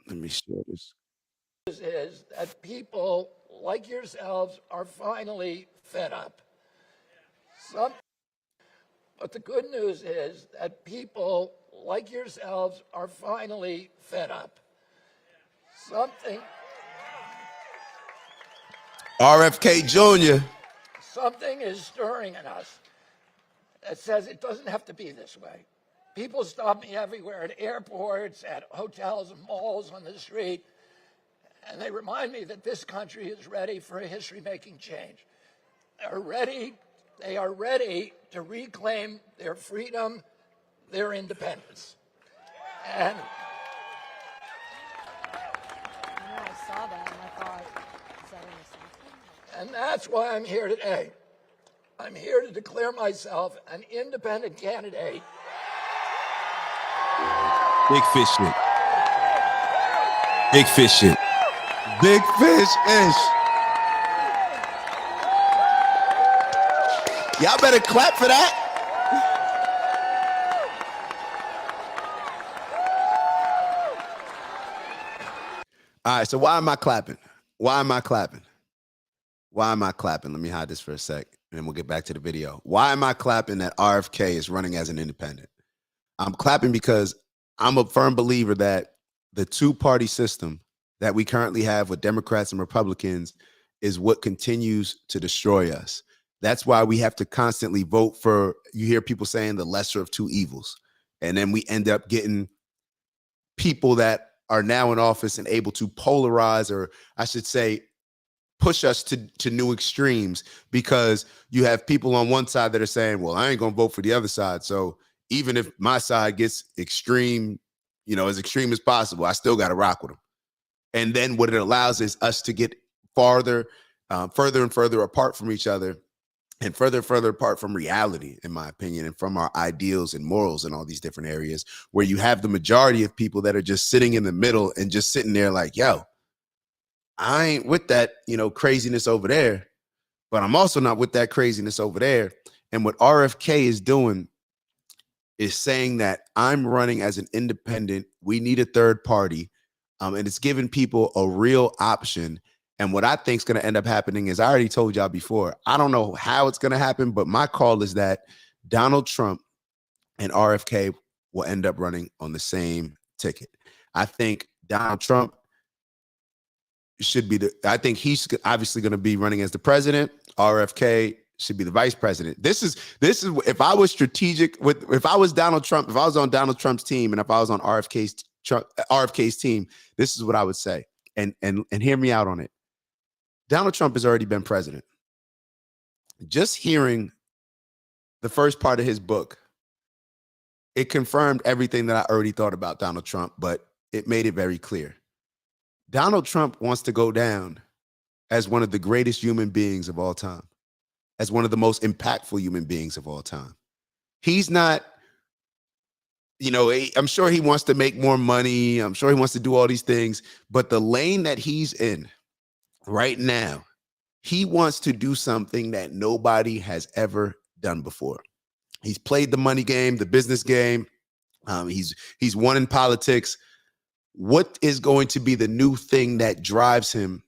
Let me share this. Is that people like yourselves are finally fed up. But the good news is that people like yourselves are finally fed up. RFK Jr. Something is stirring in us that says it doesn't have to be this way. People stop me everywhere at airports, at hotels and malls, on the street, and they remind me that this country is ready for a history-making change. They are ready to reclaim their freedom, their independence. And I saw that and I thought, is that in the second? And that's why I'm here today. I'm here to declare myself an independent candidate. Big fish shit. Big fish shit. Big fish-ish. Y'all better clap for that. All right, so why am I clapping? Why am I clapping? Let me hide this for a sec, and then we'll get back to the video. Why am I clapping that RFK is running as an independent? I'm clapping because I'm a firm believer that the two-party system that we currently have with Democrats and Republicans is what continues to destroy us. That's why we have to constantly vote for, you hear people saying the lesser of two evils. And then we end up getting people that are now in office and able to polarize, or I should say, push us to new extremes, because you have people on one side that are saying, well, I ain't going to vote for the other side. So even if my side gets extreme, as extreme as possible, I still got to rock with them. And then what it allows is us to get further and further apart from each other, and further apart from reality, in my opinion, and from our ideals and morals in all these different areas, where you have the majority of people that are just sitting in the middle and just sitting there like, yo, I ain't with that, craziness over there, but I'm also not with that craziness over there. And what RFK is doing is saying that I'm running as an independent. We need a third party. And it's giving people a real option. And what I think is going to end up happening is, I already told y'all before, I don't know how it's going to happen, but my call is that Donald Trump and RFK will end up running on the same ticket. I think Donald Trump should be I think he's obviously going to be running as the president. RFK should be the vice president. This is if I was strategic if I was Donald Trump, if I was on Donald Trump's team, and if I was on RFK's team, this is what I would say. And hear me out on it. Donald Trump has already been president. Just hearing the first part of his book, it confirmed everything that I already thought about Donald Trump, but it made it very clear. Donald Trump wants to go down as one of the greatest human beings of all time, as one of the most impactful human beings of all time. He's not, I'm sure he wants to make more money. I'm sure he wants to do all these things, but the lane that he's in right now, he wants to do something that nobody has ever done before. He's played the money game, the business game. He's won in politics. What is going to be the new thing that drives him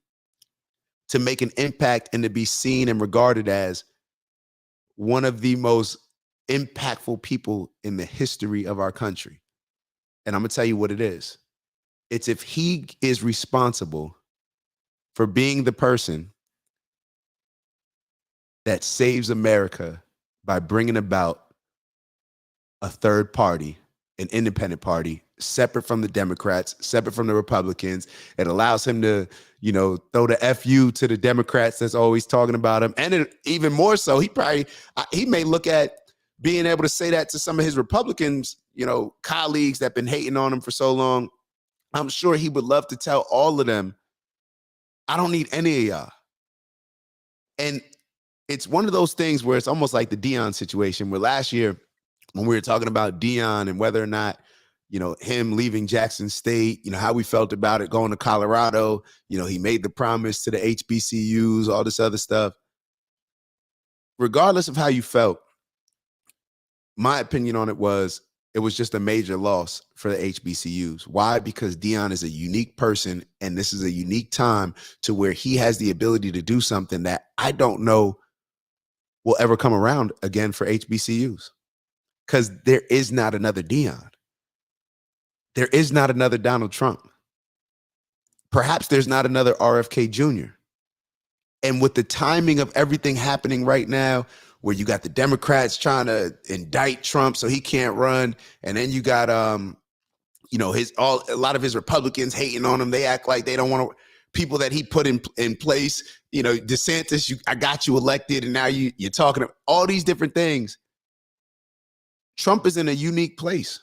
to make an impact and to be seen and regarded as one of the most impactful people in the history of our country? And I'm going to tell you what it is. It's if he is responsible for being the person that saves America by bringing about a third party, an independent party, separate from the Democrats, separate from the Republicans. It allows him to, throw the FU to the Democrats that's always talking about him. And even more so, he may look at being able to say that to some of his Republicans, colleagues that have been hating on him for so long. I'm sure he would love to tell all of them, I don't need any of y'all. And it's one of those things where it's almost like the Deion situation, where last year when we were talking about Deion and whether or not, him leaving Jackson State, how we felt about it, going to Colorado, he made the promise to the HBCUs, all this other stuff. Regardless of how you felt, my opinion on it was just a major loss for the HBCUs. Why? Because Deion is a unique person, and this is a unique time to where he has the ability to do something that I don't know will ever come around again for HBCUs. Because there is not another Deion. There is not another Donald Trump. Perhaps there's not another RFK Jr. And with the timing of everything happening right now, where you got the Democrats trying to indict Trump so he can't run, and then you got a lot of his Republicans hating on him. They act like they don't want to, people that he put in place. DeSantis, I got you elected, and now you're talking all these different things. Trump is in a unique place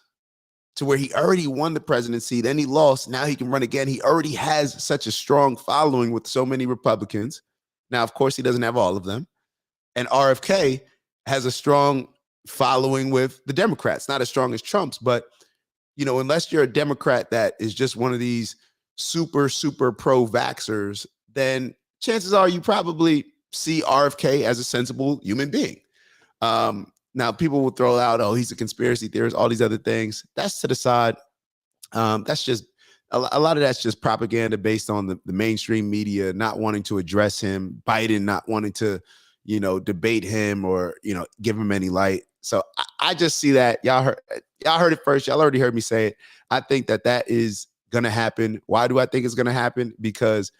to where he already won the presidency, then he lost, now he can run again. He already has such a strong following with so many Republicans. Now, of course, he doesn't have all of them. And RFK has a strong following with the Democrats, not as strong as Trump's, but, unless you're a Democrat that is just one of these super, super pro-vaxxers, then chances are you probably see RFK as a sensible human being. Now, people will throw out, oh, he's a conspiracy theorist, all these other things. That's to the side. That's just a lot of that's just propaganda based on the mainstream media not wanting to address him, Biden not wanting to, debate him or, give him any light. So I just see that y'all heard it first. Y'all already heard me say it. I think that is going to happen. Why do I think it's going to happen? Because,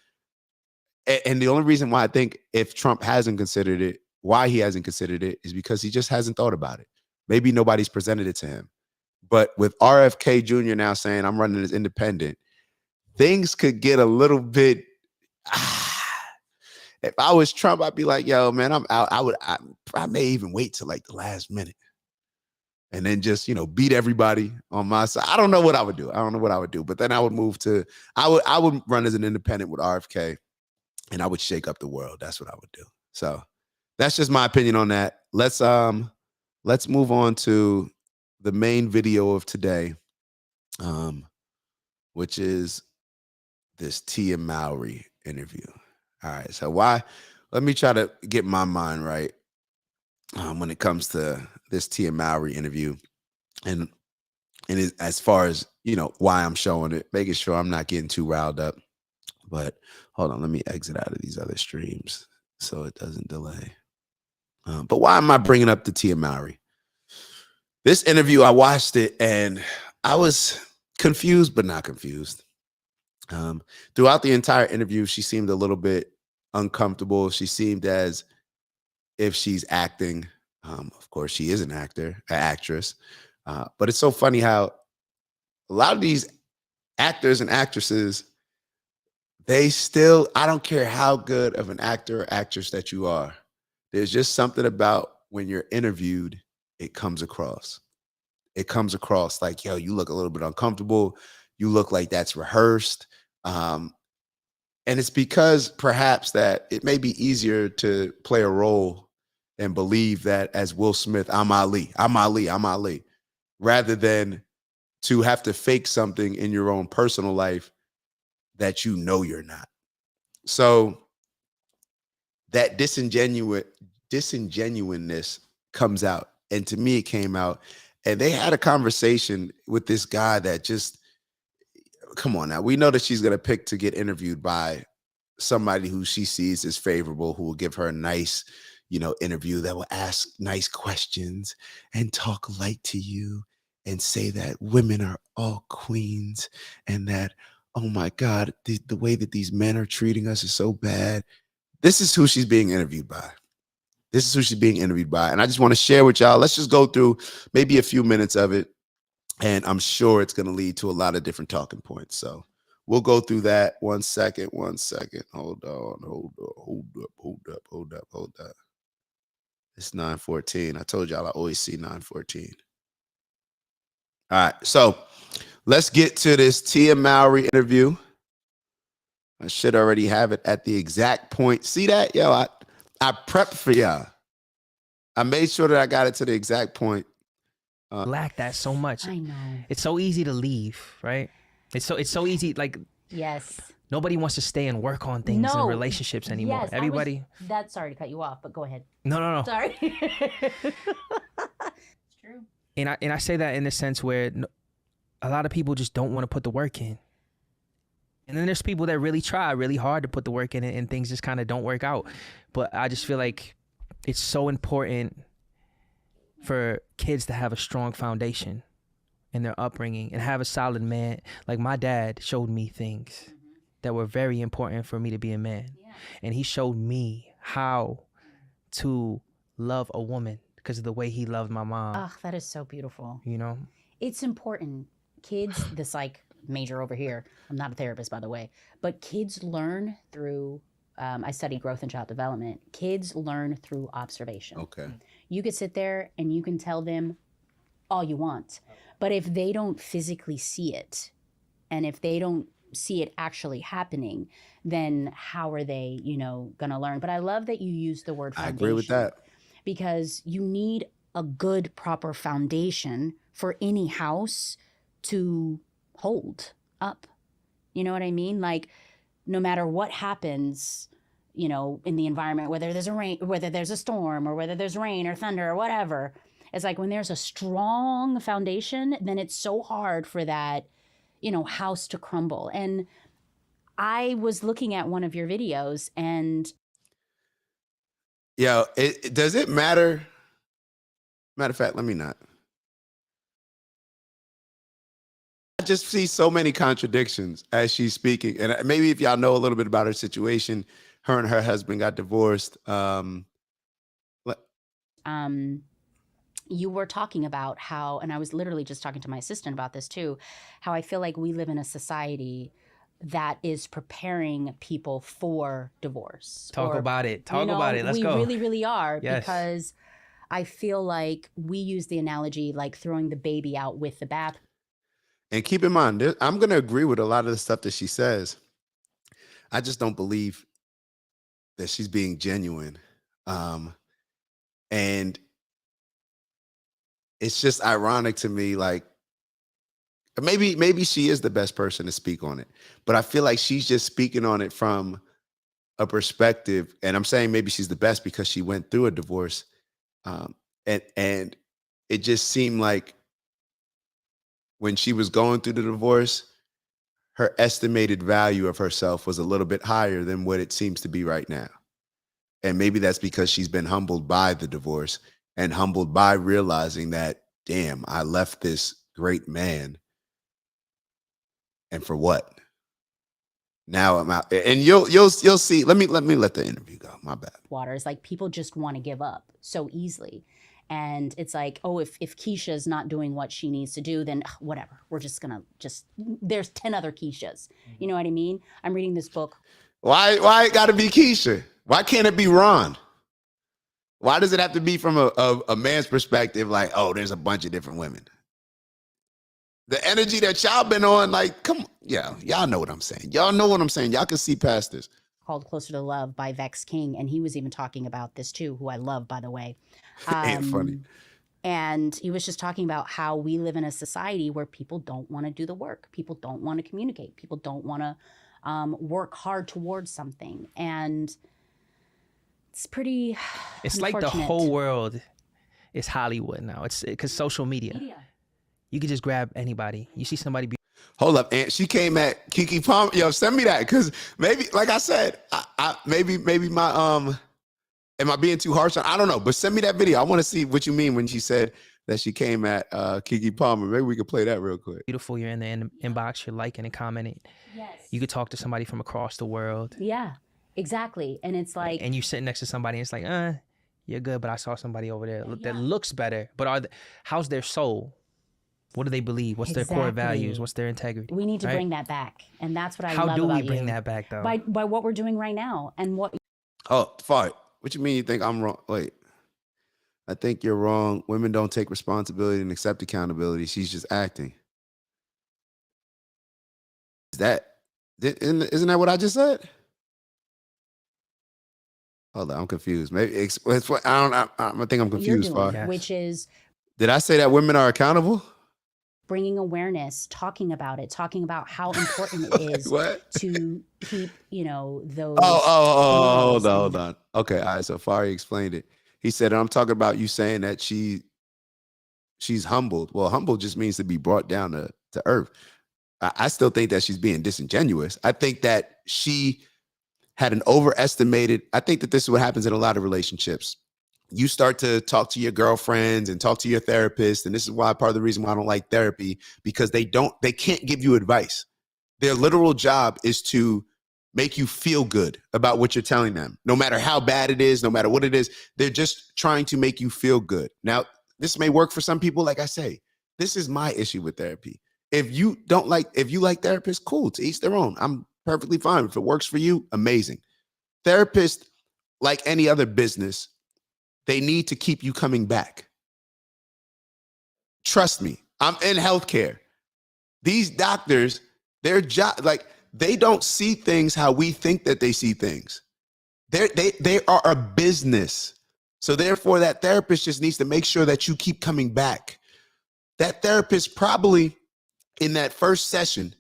and the only reason why I think if Trump hasn't considered it, why he hasn't considered it is because he just hasn't thought about it. Maybe nobody's presented it to him. But with RFK Jr. now saying I'm running as independent, things could get a little bit. If I was Trump, I'd be like, yo, man, I'm out. I may even wait till like the last minute and then just, beat everybody on my side. I don't know what I would do. But then I would move to, I would run as an independent with RFK and I would shake up the world. That's what I would do. So that's just my opinion on that. Let's move on to the main video of today, which is this Tia Mowry interview. All right, so let me try to get my mind right when it comes to this Tia Mowry interview, and as far as why I'm showing it, making sure I'm not getting too riled up. But hold on, let me exit out of these other streams so it doesn't delay. But why am I bringing up the Tia Mowry? This interview, I watched it and I was confused, but not confused. Throughout the entire interview, she seemed a little bit uncomfortable. She seemed as if she's acting. Of course, she is an actress. But it's so funny how a lot of these actors and actresses, I don't care how good of an actor or actress that you are. There's just something about when you're interviewed, it comes across. It comes across like, yo, you look a little bit uncomfortable. You look like that's rehearsed. And it's because perhaps that it may be easier to play a role and believe that as Will Smith, I'm Ali, rather than to have to fake something in your own personal life that you're not. So that disingenuousness comes out. And to me, it came out. And they had a conversation with this guy that just, come on now. We know that she's going to pick to get interviewed by somebody who she sees as favorable, who will give her a nice, interview, that will ask nice questions and talk light to you and say that women are all queens and that, oh my God, the way that these men are treating us is so bad. This is who she's being interviewed by. And I just want to share with y'all. Let's just go through maybe a few minutes of it. And I'm sure it's going to lead to a lot of different talking points. So we'll go through that. One second. Hold up. It's 9:14. I told y'all I always see 9:14. All right. So let's get to this Tia Mowry interview. I should already have it at the exact point. See that? Yo, I prepped for y'all. I made sure that I got it to the exact point. Lack that so much. I know. It's so easy to leave, right? It's so easy. Like, yes. Nobody wants to stay and work on things in relationships anymore. Yes, Everybody. That's sorry to cut you off, but go ahead. No. Sorry. It's true. And I say that in the sense where a lot of people just don't want to put the work in. And then there's people that really try really hard to put the work in it and things just kind of don't work out. But I just feel like it's so important for kids to have a strong foundation in their upbringing and have a solid man. Like my dad showed me things that were very important for me to be a man. Yeah. And he showed me how to love a woman because of the way he loved my mom. Oh, that is so beautiful. It's important. Kids, this like major over here, I'm not a therapist, by the way, but kids learn through, I study growth and child development. Kids learn through observation. Okay. You could sit there and you can tell them all you want, but if they don't physically see it, and if they don't see it actually happening, then how are they, gonna learn? But I love that you use the word foundation. I agree with that. Because you need a good, proper foundation for any house to hold up. You know what I mean? Like, no matter what happens, in the environment, whether there's a storm or whether there's rain or thunder or whatever, it's like when there's a strong foundation, then it's so hard for that, house to crumble. And I was looking at one of your videos and does it matter? Matter of fact, let me not. I just see so many contradictions as she's speaking. And maybe if y'all know a little bit about her situation, her and her husband got divorced. You were talking about how, and I was literally just talking to my assistant about this too, how I feel like we live in a society that is preparing people for divorce. Talk about it. Talk about it. Let's go. We really, really are. Yes. Because I feel like we use the analogy like throwing the baby out with the bath. And keep in mind, I'm going to agree with a lot of the stuff that she says. I just don't believe that she's being genuine. And it's just ironic to me, like, maybe she is the best person to speak on it, but I feel like she's just speaking on it from a perspective, and I'm saying maybe she's the best because she went through a divorce, and it just seemed like when she was going through the divorce, her estimated value of herself was a little bit higher than what it seems to be right now. And maybe that's because she's been humbled by the divorce and humbled by realizing that, damn, I left this great man. And for what? Now I'm out. And you'll see. Let me let the interview go. My bad. Water is like people just want to give up so easily. And it's like, oh, if Keisha's not doing what she needs to do, then whatever. We're just gonna there's 10 other Keishas. You know what I mean? I'm reading this book. Why it gotta be Keisha? Why can't it be Ron? Why does it have to be from a man's perspective, like, oh, there's a bunch of different women? The energy that y'all been on, like, come on. Yeah, y'all know what I'm saying. Y'all know what I'm saying. Y'all can see past this. Called Closer to Love by Vex King. And he was even talking about this too, who I love, by the way. Ain't funny. And he was just talking about how we live in a society where people don't want to do the work. People don't want to communicate. People don't want to work hard towards something. And it's pretty It's like the whole world is Hollywood now. It's because social media. You could just grab anybody. You see somebody. Hold up, Aunt. She came at Keke Palmer. Yo, send me that, because maybe, like I said, maybe my am I being too harsh on? I don't know, but send me that video. I want to see what you mean when she said that she came at Keke Palmer. Maybe we could play that real quick. Beautiful. You're in the inbox. You're liking and commenting. Yes. You could talk to somebody from across the world. Yeah, exactly. And it's like, and you're sitting next to somebody, and it's like, you're good, but I saw somebody over there that looks better. But how's their soul? What do they believe? What's their core values? What's their integrity? We need to bring that back. And that's what I How love do about we bring you. that back, though? By what we're doing right now and what. Oh, fuck. What you mean you think I'm wrong? Wait. I think you're wrong. Women don't take responsibility and accept accountability. She's just acting. Isn't that what I just said? Hold on, I'm confused. Maybe I think I'm confused. Which is. Did I say that women are accountable? Bringing awareness, talking about it, talking about how important it is to keep, those. Hold on. Okay, all right. So Fari explained it. He said, I'm talking about you saying that she's humbled. Well, humble just means to be brought down to earth. I still think that she's being disingenuous. I think that she had an overestimated. I think that this is what happens in a lot of relationships. You start to talk to your girlfriends and talk to your therapist. And this is why part of the reason why I don't like therapy, because they can't give you advice. Their literal job is to make you feel good about what you're telling them. No matter how bad it is, no matter what it is, they're just trying to make you feel good. Now, this may work for some people. Like I say, this is my issue with therapy. If you like therapists, cool, to each their own. I'm perfectly fine. If it works for you, amazing. Therapists, like any other business, they need to keep you coming back. Trust me, I'm in healthcare. These doctors, their job, like, they don't see things how we think that they see things. They are a business. So therefore, that therapist just needs to make sure that you keep coming back. That therapist probably in that first session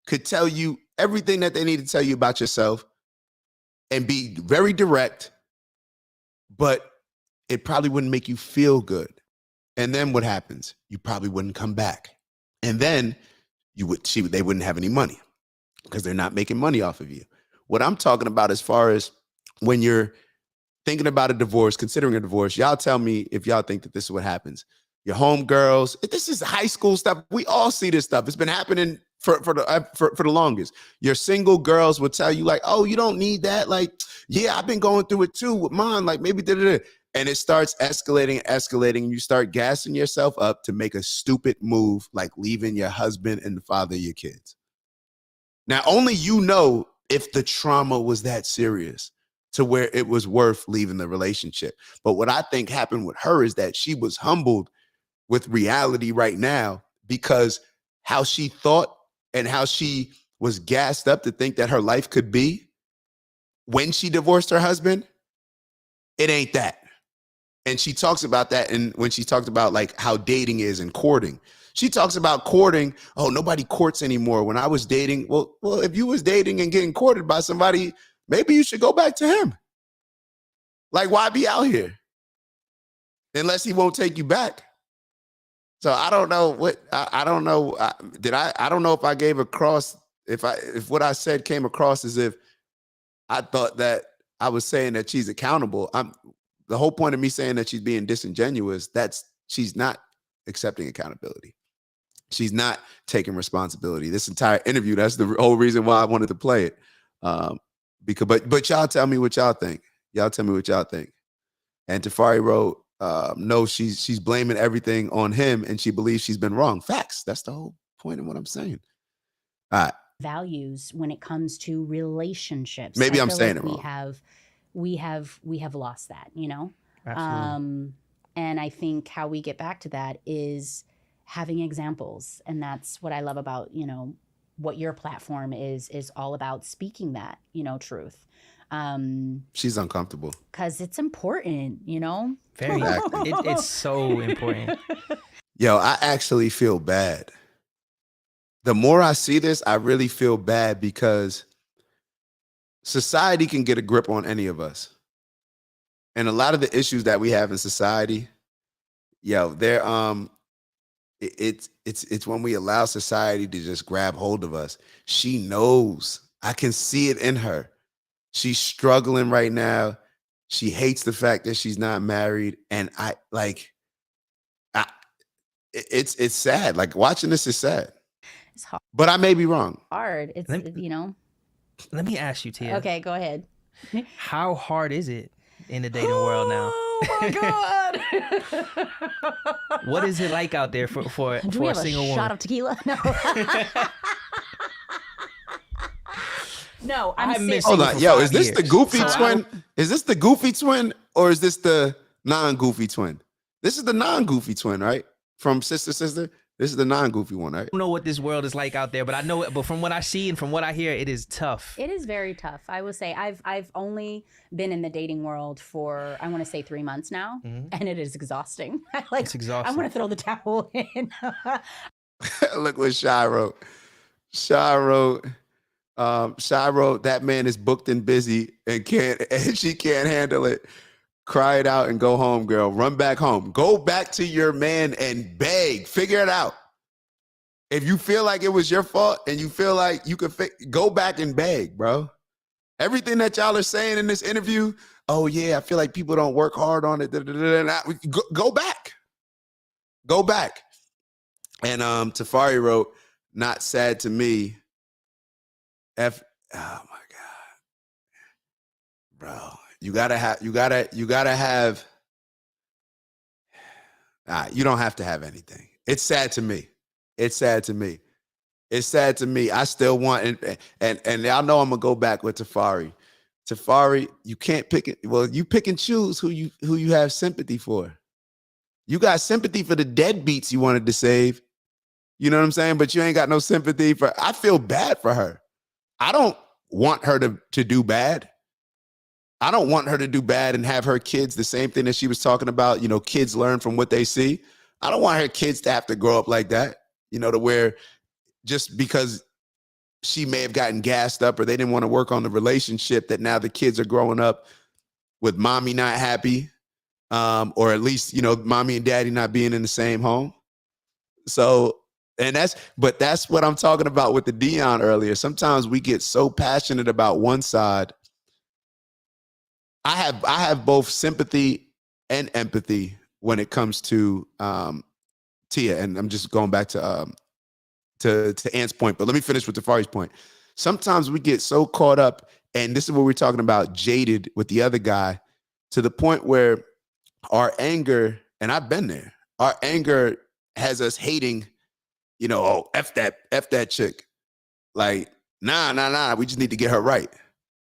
could tell you everything that they need to tell you about yourself and be very direct, but it probably wouldn't make you feel good. And then what happens? You probably wouldn't come back. And then they wouldn't have any money because they're not making money off of you. What I'm talking about as far as when you're thinking about a divorce, considering a divorce, y'all tell me if y'all think that this is what happens. Your homegirls, this is high school stuff. We all see this stuff. It's been happening for the longest. Your single girls will tell you like, oh, you don't need that. Like, yeah, I've been going through it too with mine. Like maybe da-da-da. And it starts escalating, and you start gassing yourself up to make a stupid move like leaving your husband and the father of your kids. Now, only you know if the trauma was that serious to where it was worth leaving the relationship. But what I think happened with her is that she was humbled with reality right now because how she thought and how she was gassed up to think that her life could be when she divorced her husband, it ain't that. And she talks about that. And when she talked about like how dating is and courting, she talks about courting. Oh, nobody courts anymore. When I was dating, well, if you was dating and getting courted by somebody, maybe you should go back to him. Like, why be out here? Unless he won't take you back. So I don't know what, I don't know. I don't know if I gave across, if what I said came across as if I thought that I was saying that she's accountable. The whole point of me saying that she's being disingenuous, she's not accepting accountability. She's not taking responsibility. This entire interview, that's the whole reason why I wanted to play it. But y'all tell me what y'all think. Y'all tell me what y'all think. And Tafari wrote, no, she's blaming everything on him and she believes she's been wrong. Facts. That's the whole point of what I'm saying. All right. Values when it comes to relationships. Maybe I I'm feel saying like it wrong. We have lost that, you know? Absolutely. And I think how we get back to that is having examples. And that's what I love about, you know, what your platform is all about, speaking that, you know, truth. She's uncomfortable. Because it's important, you know? Very. Exactly. It's so important. Yo, I actually feel bad. The more I see this, I really feel bad because society can get a grip on any of us. And a lot of the issues that we have in society, yo, they're it's when we allow society to just grab hold of us. She knows. I can see it in her. She's struggling right now. She hates the fact that she's not married. And it's sad. Like watching this is sad. It's hard. But I may be wrong. It's, you know. Let me ask you, Tia. Okay, go ahead. How hard is it in the dating world now? Oh my God. What is it like out there for a single woman? Shot of tequila? No. No, I'm serious. Hold on, yo, is this the goofy twin? Is this the goofy twin or is this the non-goofy twin? This is the non-goofy twin, right? From Sister Sister. This is the non-goofy one, right? I don't know what this world is like out there, but I know it. But from what I see and from what I hear, it is tough. It is very tough. I will say I've only been in the dating world for, I want to say 3 months now, and it is exhausting. It's exhausting. I want to throw the towel in. Look what Shy wrote. Shy wrote, that man is booked and busy and she can't handle it. Cry it out and go home, girl. Run back home. Go back to your man and beg. Figure it out. If you feel like it was your fault and you feel like you could go back and beg, bro. Everything that y'all are saying in this interview, oh yeah, I feel like people don't work hard on it. Go back. Go back. And Tafari wrote, not sad to me. Oh my God. Bro. You don't have to have anything. It's sad to me. It's sad to me. It's sad to me. I still want, and y'all know I'm gonna go back with Tafari. Tafari, you can't pick it. Well, you pick and choose who you have sympathy for. You got sympathy for the deadbeats you wanted to save. You know what I'm saying? But you ain't got no sympathy for, I feel bad for her. I don't want her to do bad. I don't want her to do bad and have her kids, the same thing that she was talking about, you know, kids learn from what they see. I don't want her kids to have to grow up like that, you know, to where just because she may have gotten gassed up or they didn't want to work on the relationship, that now the kids are growing up with mommy not happy, or at least, you know, mommy and daddy not being in the same home. So And that's what I'm talking about with the Dion earlier. Sometimes we get so passionate about one side. I have both sympathy and empathy when it comes to Tia, and I'm just going back to Ant's point, but let me finish with Tafari's point. Sometimes we get so caught up, and this is what we're talking about, jaded with the other guy, to the point where our anger, and I've been there, our anger has us hating, oh, F that chick. Like, nah, we just need to get her right.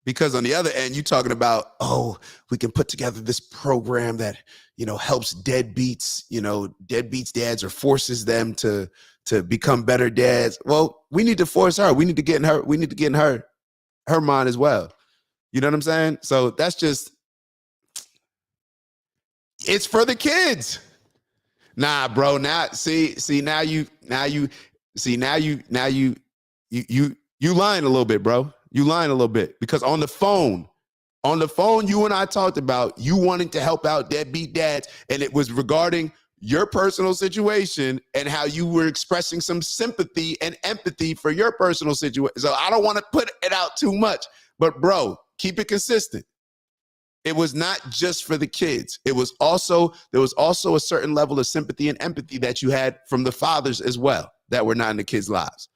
Because on the other end, you're talking about, oh, we can put together this program that, helps deadbeats, deadbeats dads or forces them to become better dads. Well, we need to force her. We need to get in her mind as well. You know what I'm saying? So that's just, it's for the kids. Nah, bro. Now you lying a little bit, bro. You lying a little bit, because on the phone, you and I talked about you wanting to help out deadbeat dads, and it was regarding your personal situation and how you were expressing some sympathy and empathy for your personal situation. So I don't want to put it out too much, but bro, keep it consistent. It was not just for the kids. There was also a certain level of sympathy and empathy that you had from the fathers as well that were not in the kids' lives.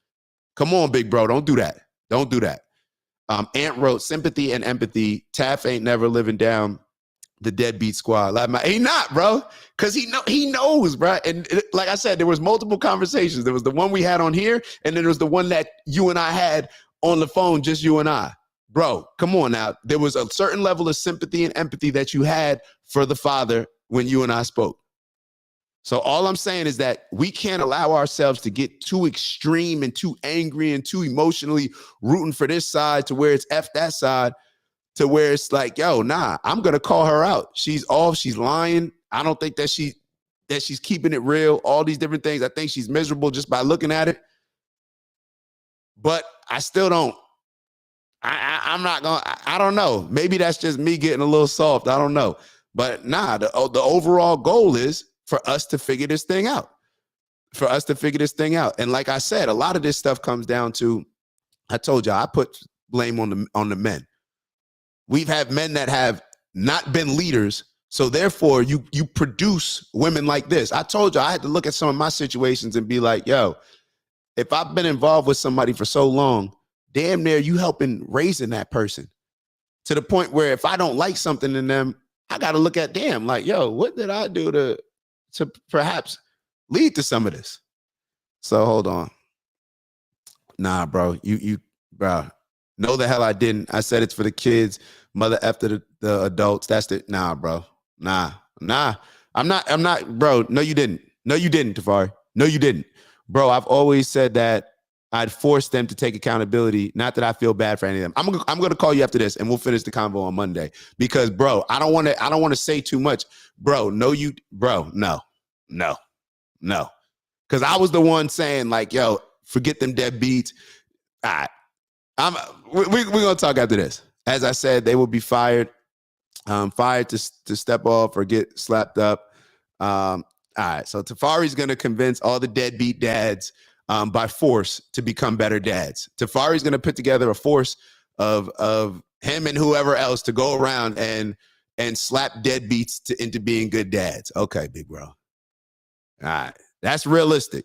Come on, big bro, don't do that. Don't do that. Ant wrote, sympathy and empathy. Taff ain't never living down the deadbeat squad. He not, bro, because he knows, bro. And like I said, there was multiple conversations. There was the one we had on here, and then there was the one that you and I had on the phone, just you and I. Bro, come on now. There was a certain level of sympathy and empathy that you had for the father when you and I spoke. So all I'm saying is that we can't allow ourselves to get too extreme and too angry and too emotionally rooting for this side to where it's F that side, to where it's like, yo, nah, I'm going to call her out. She's off. She's lying. I don't think that she's keeping it real. All these different things. I think she's miserable just by looking at it. But I still don't. I'm not going to, I don't know. Maybe that's just me getting a little soft. I don't know. But nah, the overall goal is for us to figure this thing out. And like I said, a lot of this stuff comes down to, I told you, I put blame on the men. We've had men that have not been leaders. So therefore you produce women like this. I told you, I had to look at some of my situations and be like, yo, if I've been involved with somebody for so long, damn near you helping raising that person, to the point where if I don't like something in them, I got to look at them like, yo, what did I do to perhaps lead to some of this? So hold on. Nah, bro, bro, no, the hell I didn't. I said it's for the kids, mother after the adults. That's it. Nah, bro. Nah. I'm not, bro. No, you didn't, Tafari. No, you didn't. Bro, I've always said that I'd force them to take accountability. Not that I feel bad for any of them. I'm going to call you after this and we'll finish the convo on Monday, because bro, I don't want to say too much. Bro, no. Cause I was the one saying like, yo, forget them deadbeats. All right. We're going to talk after this. As I said, they will be fired to step off or get slapped up. All right. So Tafari's going to convince all the deadbeat dads by force to become better dads. Tafari's going to put together a force of him and whoever else to go around and slap deadbeats into being good dads. Okay, big bro. All right. That's realistic.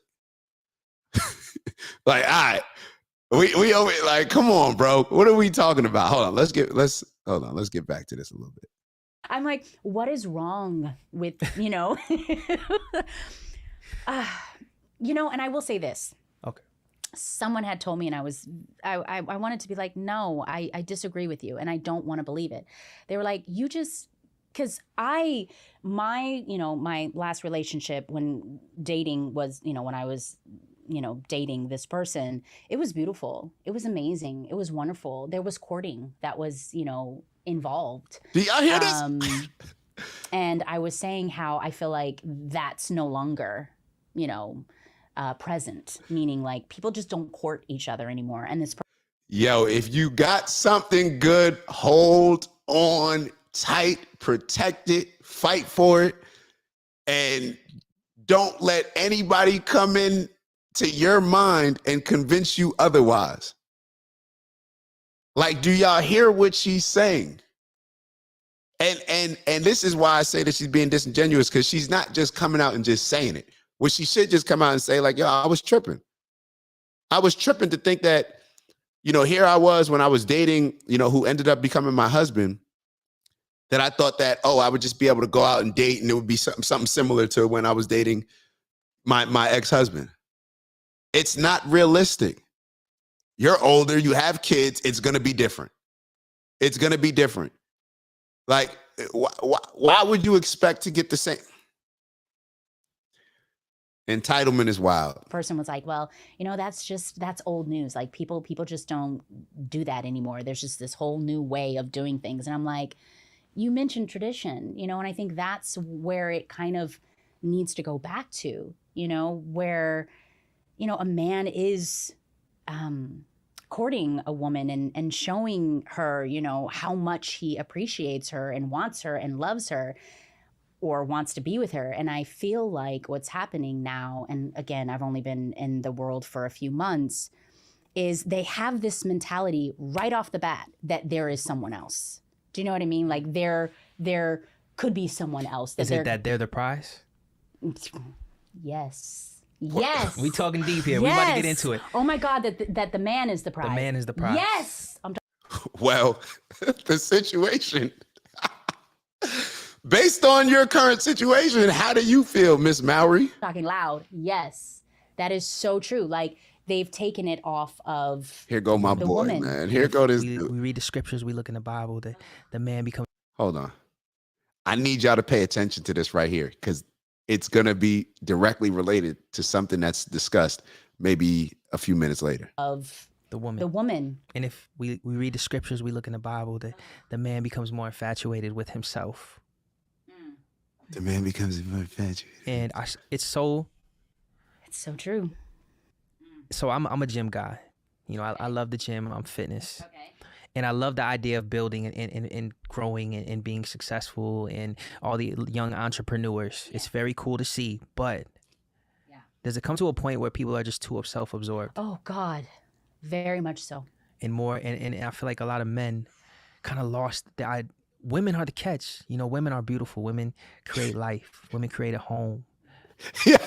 Like, all right. We over, like, come on, bro. What are we talking about? Hold on. Let's get back to this a little bit. I'm like, what is wrong with, and I will say this. Okay. Someone had told me, and I wanted to be like, no, I disagree with you, and I don't want to believe it. They were like, because my last relationship when dating was, when I was, dating this person, it was beautiful. It was amazing. It was wonderful. There was courting that was, involved. Do y'all hear this? And I was saying how I feel like that's no longer, present, meaning like people just don't court each other anymore. And this. Yo, if you got something good, hold on tight, protect it, fight for it, and don't let anybody come in to your mind and convince you otherwise? Like, do y'all hear what she's saying? And this is why I say that she's being disingenuous, because she's not just coming out and just saying it. What she should just come out and say, like, yo, I was tripping. I was tripping to think that, here I was when I was dating, who ended up becoming my husband, that I thought that, I would just be able to go out and date and it would be something similar to when I was dating my ex-husband. It's not realistic. You're older, you have kids, it's going to be different. It's going to be different. Like, why would you expect to get the same? Entitlement is wild. Person was like, well, that's old news. Like people just don't do that anymore. There's just this whole new way of doing things. And I'm like, you mentioned tradition, and I think that's where it kind of needs to go back to, where, a man is courting a woman and showing her, how much he appreciates her and wants her and loves her or wants to be with her. And I feel like what's happening now, and again, I've only been in the world for a few months, is they have this mentality right off the bat that there is someone else. Do you know what I mean? Like there could be someone else. Is it that they're the prize? Yes. Yes. We talking deep here. Yes. We about to get into it. Oh my God, that the man is the prize. The man is the prize. Yes. Well, the situation, based on your current situation, how do you feel, Miss Mowry? Talking loud. Yes. That is so true. Like they've taken it off of Here go my the boy, woman. man. Here go this We dude. read the scriptures, we look in the Bible, the man becomes. Hold on. I need y'all to pay attention to this right here, because it's going to be directly related to something that's discussed maybe a few minutes later. Of the woman. The woman. And if we read the scriptures, we look in the Bible, the man becomes more infatuated with himself. The man becomes more infatuated. And it's so true. So I'm a gym guy. I love the gym. I'm fitness. Okay. And I love the idea of building and growing and being successful and all the young entrepreneurs. Yeah. It's very cool to see. But does it come to a point where people are just too self-absorbed? Oh, God. Very much so. And I feel like a lot of men kind of lost women are the catch. Women are beautiful. Women create life. Women create a home. Yo.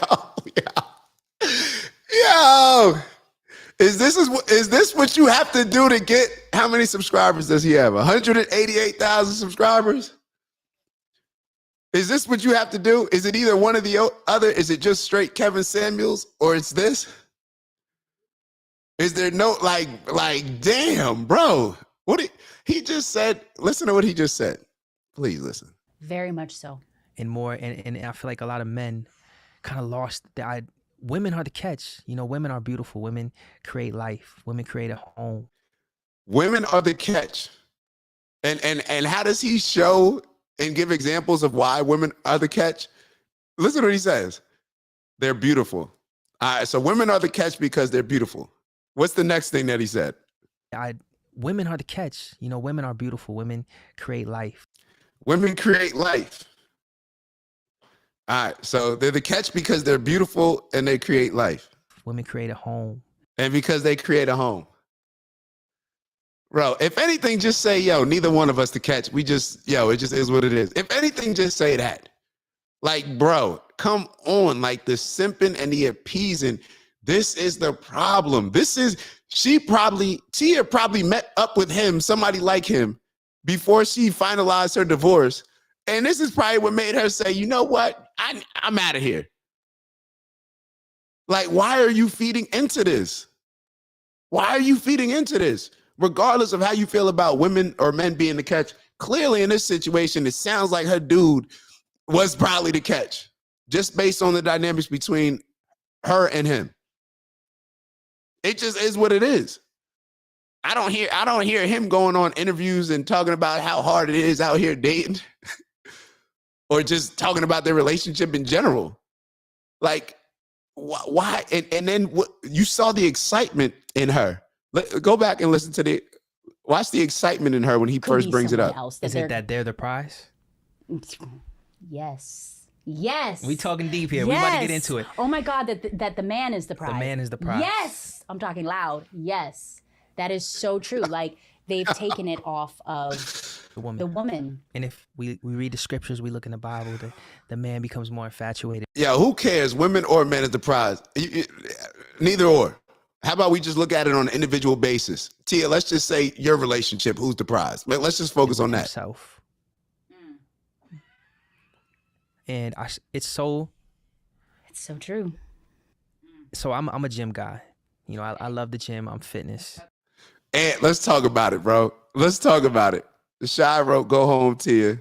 Is this what you have to do to get? How many subscribers does he have? 188,000 subscribers? Is this what you have to do? Is it either one or the other? Is it just straight Kevin Samuels, or it's this? Is there no like damn, bro? He just said? Listen to what he just said. Please listen. Very much so. And I feel like a lot of men kind of lost women are the catch. Women are beautiful. Women create life. Women create a home. Women are the catch. And how does he show and give examples of why women are the catch? Listen to what he says. They're beautiful. All right, so women are the catch because they're beautiful. What's the next thing that he said? Women are the catch. Women are beautiful. Women create life. Women create life. All right, so they're the catch because they're beautiful and they create life. Women create a home. And because they create a home. Bro, if anything, just say, yo, neither one of us the catch. It just is what it is. If anything, just say that. Like, bro, come on. Like the simping and the appeasing. This is the problem. Tia probably met up with him, somebody like him, before she finalized her divorce. And this is probably what made her say, you know what? I'm out of here. Like, why are you feeding into this? Why are you feeding into this? Regardless of how you feel about women or men being the catch, clearly in this situation, it sounds like her dude was probably the catch, just based on the dynamics between her and him. It just is what it is. I don't hear him going on interviews and talking about how hard it is out here dating or just talking about their relationship in general. Like, why? And then you saw the excitement in her. Go back and watch the excitement in her when he first brings it up. Is it that they're the prize? Yes. Yes. We talking deep here. We about to get Yes. into it. Oh my God, that the man is the prize. The man is the prize. Yes. I'm talking loud. Yes. That is so true. Like they've taken it off of The woman. the woman. And if we read the scriptures, we look in the Bible, the man becomes more infatuated. Yeah, who cares, women or men is the prize? Neither or. How about we just look at it on an individual basis? Tia, let's just say your relationship, who's the prize? Let's just focus on that. Himself. And it's so true. So I'm a gym guy. You know, I love the gym. I'm fitness. Ant, let's talk about it, bro. Let's talk about it. The Shy wrote, go home, Tia.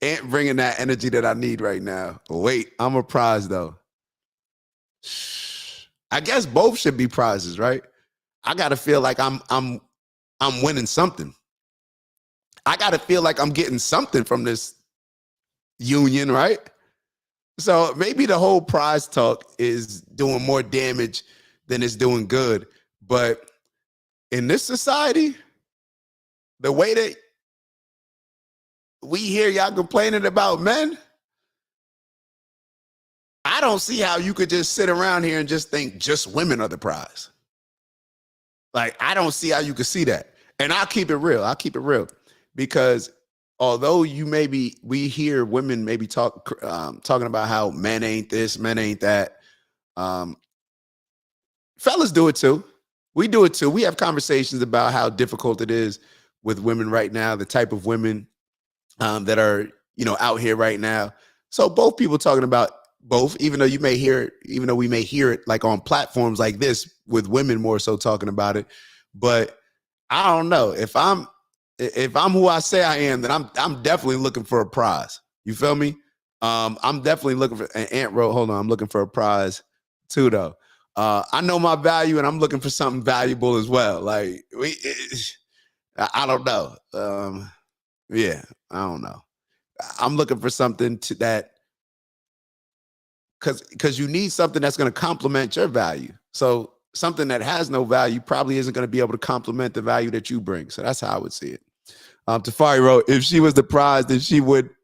Ant bringing that energy that I need right now. Wait, I'm a prize, though. I guess both should be prizes, right? I got to feel like I'm winning something. I got to feel like I'm getting something from this union, right? So maybe the whole prize talk is doing more damage than it's doing good. But in this society, the way that we hear y'all complaining about men, I don't see how you could just sit around here and just think just women are the prize. Like, I don't see how you could see that. And I'll keep it real. Because although we hear women maybe talking about how men ain't this, men ain't that. Fellas do it too. We do it too. We have conversations about how difficult it is with women right now, the type of women that are, out here right now. So both people talking about both, even though we may hear it like on platforms like this with women more so talking about it. But I don't know. If I'm who I say I am, then I'm definitely looking for a prize. You feel me? I'm definitely looking for an Ant wrote, hold on, I'm looking for a prize too, though. I know my value and I'm looking for something valuable as well. Like I don't know. Yeah, I don't know. I'm looking for something that because you need something that's going to complement your value. So something that has no value probably isn't going to be able to complement the value that you bring. So that's how I would see it. Tafari wrote, if she was the prize, then she wouldn't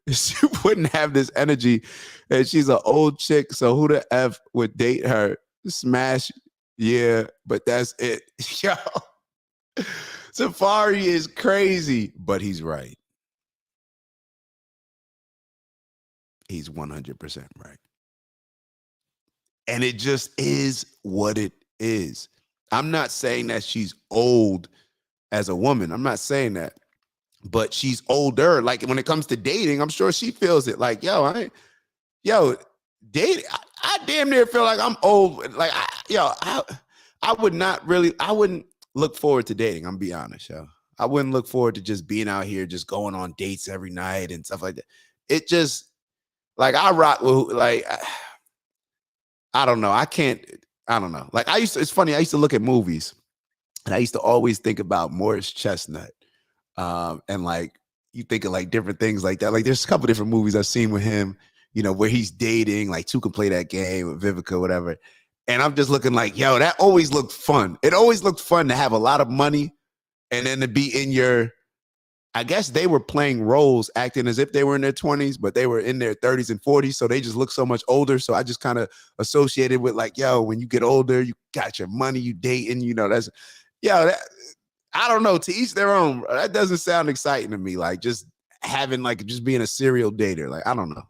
have this energy. And she's an old chick, so who the F would date her? Smash, yeah, but that's it. Yo, Safari is crazy, but he's right. He's 100% right. And it just is what it is. I'm not saying that she's old as a woman. I'm not saying that. But she's older. Like when it comes to dating, I'm sure she feels it. Like, dating, I damn near feel like I'm old. Like, I wouldn't look forward to dating. I'm be honest, yo. I wouldn't look forward to just being out here, just going on dates every night and stuff like that. It just, like, I rock with, like, I don't know. I don't know. Like, it's funny. I used to look at movies and I used to always think about Morris Chestnut. And like, you think of like different things like that. Like there's a couple different movies I've seen with him, where he's dating, like Two Can Play That Game with Vivica, whatever. And I'm just looking like, yo, that always looked fun. It always looked fun to have a lot of money and then to be in I guess they were playing roles, acting as if they were in their 20s, but they were in their 30s and 40s. So they just look so much older. So I just kind of associated with like, yo, when you get older, you got your money, you dating, that's, I don't know, to each their own. That doesn't sound exciting to me. Like just having just being a serial dater. Like, I don't know.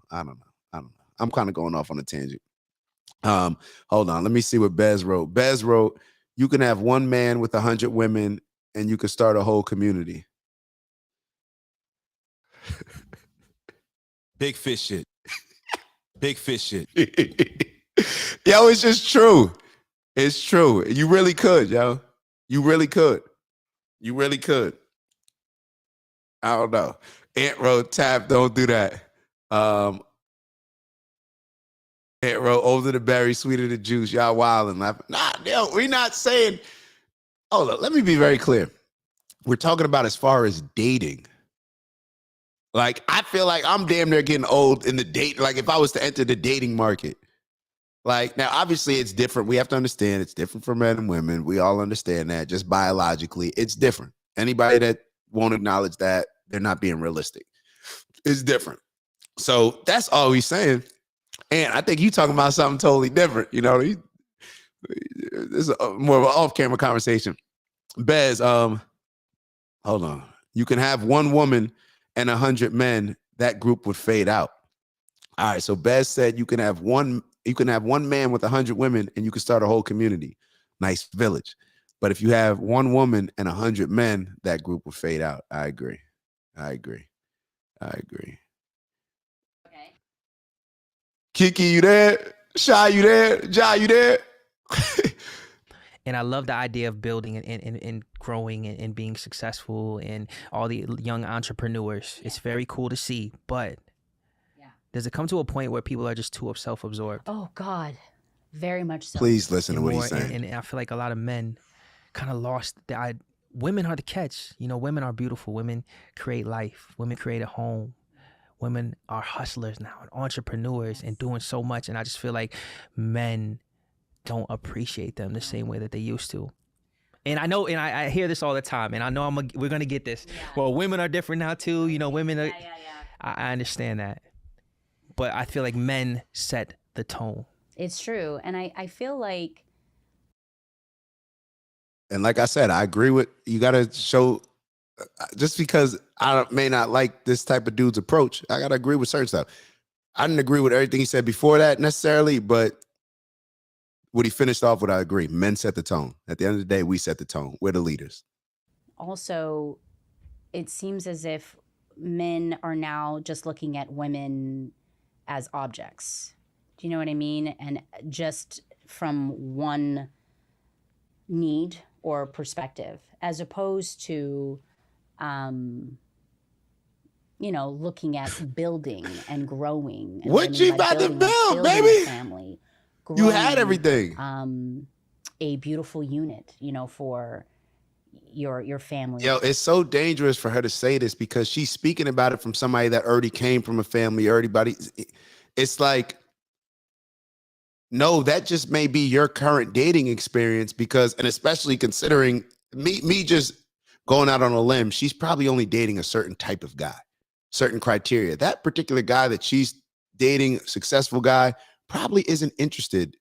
I'm kind of going off on a tangent. Hold on. Let me see what Bez wrote. Bez wrote, you can have one man with 100 women and you can start a whole community. Big fish shit. Big fish shit. Yo, it's just true. It's true. You really could, yo. You really could. You really could. I don't know. Ant wrote, Tap, don't do that. Ant wrote, older the berry, sweeter the juice. Y'all wilding. Nah, yo, we're not saying. Oh, look, let me be very clear. We're talking about as far as dating. Like, I feel like I'm damn near getting old in the date. Like, if I was to enter the dating market. Like, now, obviously, it's different. We have to understand it's different for men and women. We all understand that. Just biologically, it's different. Anybody that won't acknowledge that, they're not being realistic. It's different. So that's all he's saying. And I think you talking about something totally different. You know, this is more of an off-camera conversation. Bez, hold on. You can have one woman and 100 men. That group would fade out. All right. So Bez said you can have one man with 100 women, and you can start a whole community, nice village. But if you have one woman and 100 men, that group will fade out. I agree. Okay. Kiki, you there? Shy, you there? Jai, you there? And I love the idea of building and growing and being successful and all the young entrepreneurs. It's very cool to see, but does it come to a point where people are just too self-absorbed? Oh God, very much so. Please listen to what he's saying. And I feel like a lot of men kind of lost women are the catch. You know, women are beautiful. Women create life. Women create a home. Women are hustlers now and entrepreneurs and doing so much. And I just feel like men don't appreciate them the same way that they used to. And I know, and I hear this all the time, and I know we're going to get this. Yeah. Well, women are different now too. You know, women are, I understand that. But I feel like men set the tone. It's true. And I feel like. And like I said, I agree with, you got to show, just because I may not like this type of dude's approach, I got to agree with certain stuff. I didn't agree with everything he said before that necessarily, but what he finished off with, I agree. Men set the tone. At the end of the day, we set the tone. We're the leaders. Also, it seems as if men are now just looking at women as objects. Do you know what I mean? And just from one need or perspective, as opposed to, you know, looking at building and growing. And what you about to build, baby? Family, growing, you had everything. A beautiful unit, you know, for your family. Yo, it's so dangerous for her to say this because she's speaking about it from somebody that already came from a family. It's like, no, that just may be your current dating experience because, and especially considering me just going out on a limb, she's probably only dating a certain type of guy, certain criteria. That particular guy that she's dating, successful guy, probably isn't interested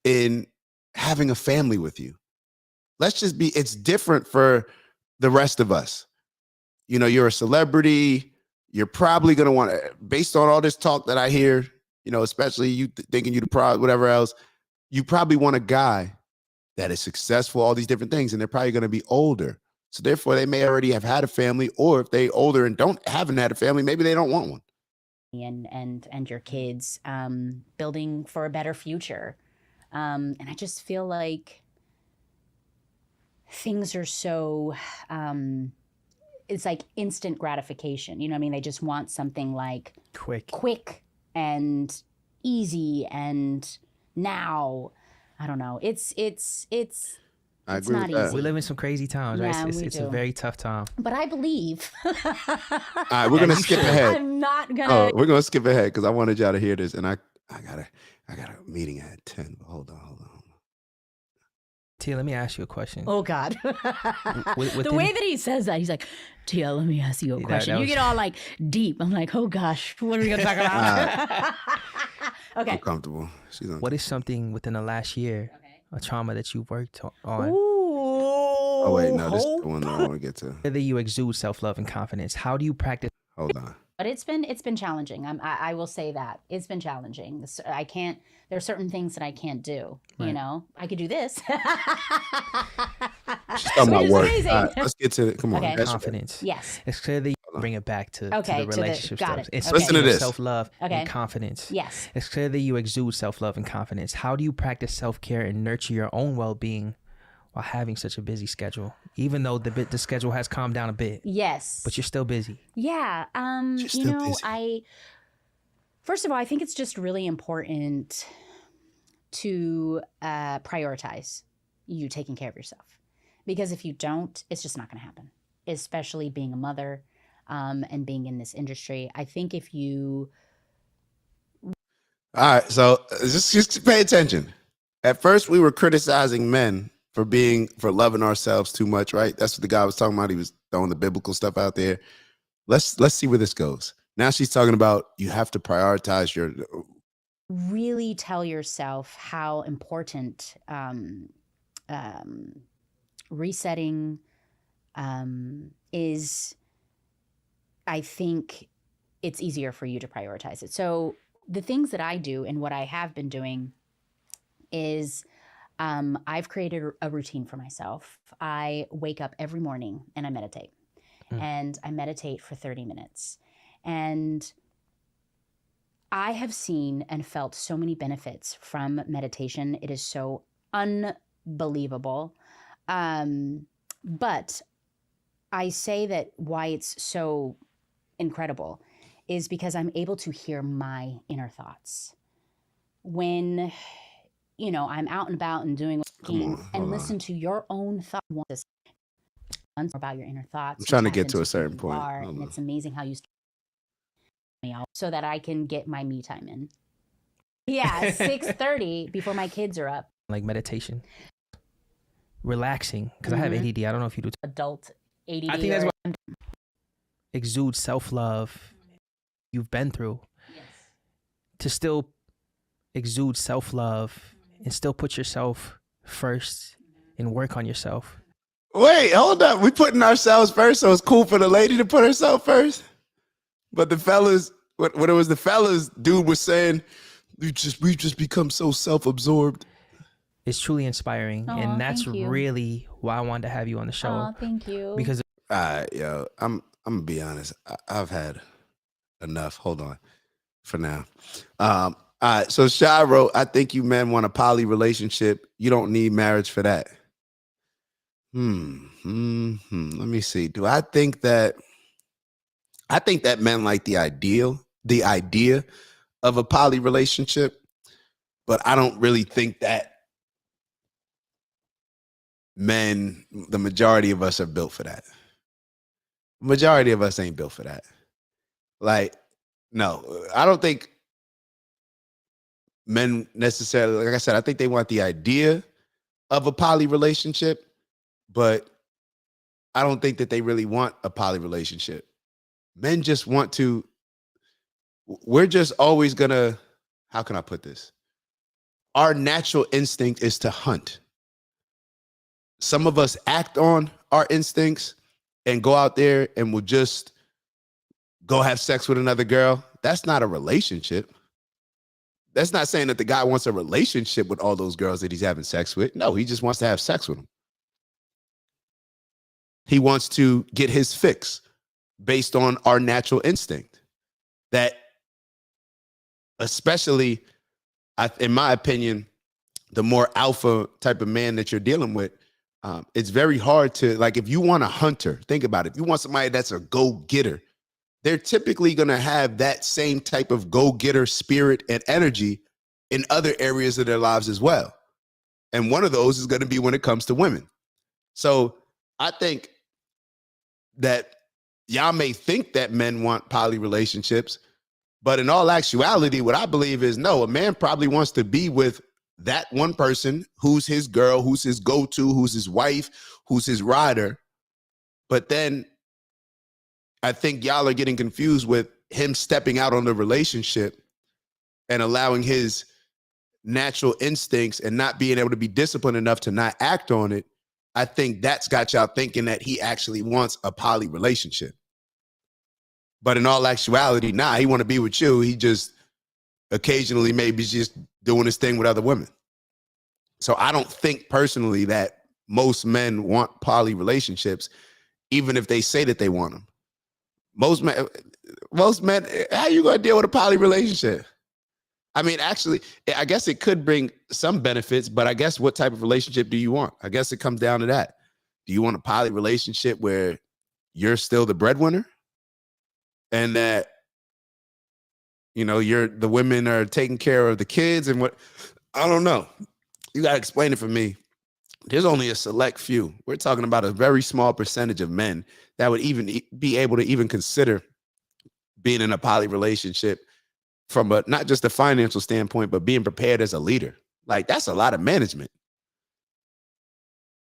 in having a family with you. Let's just be, it's different for the rest of us. You know, you're a celebrity. You're probably going to want to, based on all this talk that I hear, you know, especially you thinking you the product, whatever else, you probably want a guy that is successful, all these different things, and they're probably going to be older. So therefore, they may already have had a family, or if they older and haven't had a family, maybe they don't want one. And your kids, building for a better future. And I just feel like things are so, it's like instant gratification. You know what I mean? They just want something like quick and easy and now. I don't know. It's I agree not with that. easy. We live in some crazy times, right? Yeah, It's a very tough time. But I believe. All right, we're gonna skip ahead. I'm not gonna. Oh, we're gonna skip ahead because I wanted y'all to hear this, and I got a meeting at 10. But hold on. Tia, let me ask you a question. Oh God. The way that he says that, he's like, Tia, let me ask you a question. You get all like deep. I'm like, oh gosh, what are we gonna talk about? Okay. I'm comfortable. What is something within the last year, a trauma that you've worked on? Ooh. Oh wait, no, this is the one I want to get to. Whether you exude self-love and confidence, how do you practice? Hold on. But it's been challenging. I will say that it's been challenging. I can't. There are certain things that I can't do. Right. You know, I could do this. She's talking about work. Amazing. All right, let's get to it. Come on. Okay. Confidence. Yes. It's clear that you bring it back to Okay, the to the- relationship got stuff. it. It's Okay. Listen to this. Self-love Okay. and confidence. Yes. It's clear that you exude self-love and confidence. How do you practice self-care and nurture your own well-being while having such a busy schedule? Even though the schedule has calmed down a bit. Yes. But you're still busy. Yeah. She's You still know, busy. first of all, I think it's just really important to prioritize you taking care of yourself. Because if you don't, it's just not going to happen, especially being a mother and being in this industry. I think if you... All right, so just pay attention. At first, we were criticizing men for loving ourselves too much, right? That's what the guy was talking about. He was throwing the biblical stuff out there. Let's see where this goes. Now she's talking about you have to prioritize really tell yourself how important resetting is, I think it's easier for you to prioritize it. So the things that I do and what I have been doing is I've created a routine for myself. I wake up every morning and I meditate. And I meditate for 30 minutes. And I have seen and felt so many benefits from meditation. It is so unbelievable. But I say that why it's so incredible is because I'm able to hear my inner thoughts. When, you know, I'm out and about and doing and listen to your own thoughts about your inner thoughts. I'm trying to get to a certain point. And it's amazing how you me out so that I can get my me time in. Yeah, 6:30 before my kids are up. Like meditation, relaxing, because I have ADD. I don't know if you do. Adult ADD. I think that's what exude self-love you've been through. Yes. To still exude self-love and still put yourself first and work on yourself. Wait, hold up. We putting ourselves first, so it's cool for the lady to put herself first. But the fellas, what it was the fellas, dude was saying, we've just become so self-absorbed. It's truly inspiring, and that's really why I wanted to have you on the show. Oh, thank you. Because yo, I'm gonna be honest. I've had enough. Hold on, for now. All right. So Shy wrote, I think you men want a poly relationship. You don't need marriage for that. Let me see. Do I think that? I think that men like the idea of a poly relationship, but I don't really think that men, the majority of us are built for that. Majority of us ain't built for that. Like, no, I don't think men necessarily, like I said, I think they want the idea of a poly relationship, but I don't think that they really want a poly relationship. Men just want to, we're just always gonna, how can I put this? Our natural instinct is to hunt. Some of us act on our instincts and go out there and will just go have sex with another girl. That's not a relationship. That's not saying that the guy wants a relationship with all those girls that he's having sex with. No, he just wants to have sex with them. He wants to get his fix based on our natural instinct. That, especially, in my opinion, the more alpha type of man that you're dealing with, it's very hard to, like, if you want a hunter, think about it. If you want somebody that's a go-getter, they're typically going to have that same type of go-getter spirit and energy in other areas of their lives as well. And one of those is going to be when it comes to women. So I think that y'all may think that men want poly relationships, but in all actuality, what I believe is, no, a man probably wants to be with that one person who's his girl, who's his go-to, who's his wife, who's his rider. But then I think y'all are getting confused with him stepping out on the relationship and allowing his natural instincts and not being able to be disciplined enough to not act on it. I think that's got y'all thinking that he actually wants a poly relationship. But in all actuality, nah, he want to be with you. He just occasionally maybe just doing his thing with other women. So I don't think personally that most men want poly relationships, even if they say that they want them. Most men, how you going to deal with a poly relationship? I mean, actually, I guess it could bring some benefits, but I guess what type of relationship do you want? I guess it comes down to that. Do you want a poly relationship where you're still the breadwinner and that, you know, the women are taking care of the kids and what? I don't know. You got to explain it for me. There's only a select few. We're talking about a very small percentage of men that would even be able to even consider being in a poly relationship from a, not just a financial standpoint, but being prepared as a leader. Like, that's a lot of management.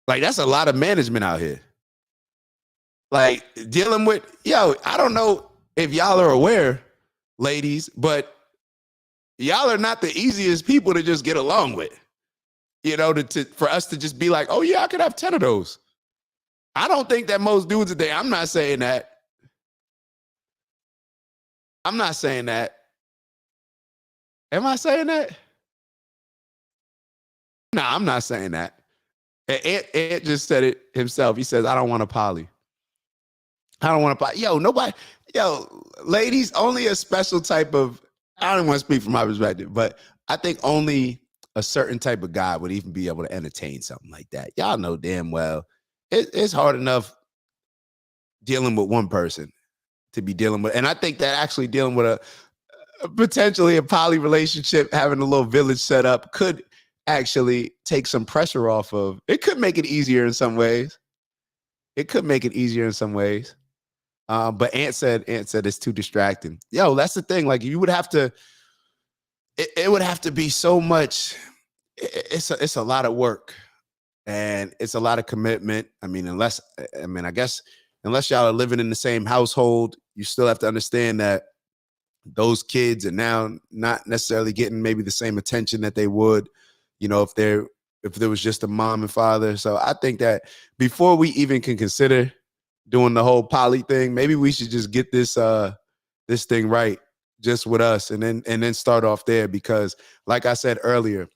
Like, that's a lot of management out here. Like, dealing with, I don't know if y'all are aware, ladies, but y'all are not the easiest people to just get along with. You know, for us to just be like, oh yeah, I could have 10 of those. I don't think that most dudes today, I'm not saying that. I'm not saying that. Am I saying that? No, I'm not saying that. Ant just said it himself. He says, I don't want a poly. I don't want to poly. Ladies, only a special type of, I don't want to speak from my perspective, but I think only a certain type of guy would even be able to entertain something like that. Y'all know damn well it's hard enough dealing with one person to be dealing with. And I think that actually dealing with potentially a poly relationship, having a little village set up could actually take some pressure off of. It could make it easier in some ways. But Ant said it's too distracting. Yo, that's the thing. Like, you would have to, it would have to be so much. It's a lot of work, and it's a lot of commitment. I guess unless y'all are living in the same household, you still have to understand that those kids are now not necessarily getting maybe the same attention that they would, you know, if there was just a mom and father. So I think that before we even can consider doing the whole poly thing, maybe we should just get this thing right just with us, and then start off there, because like I said earlier,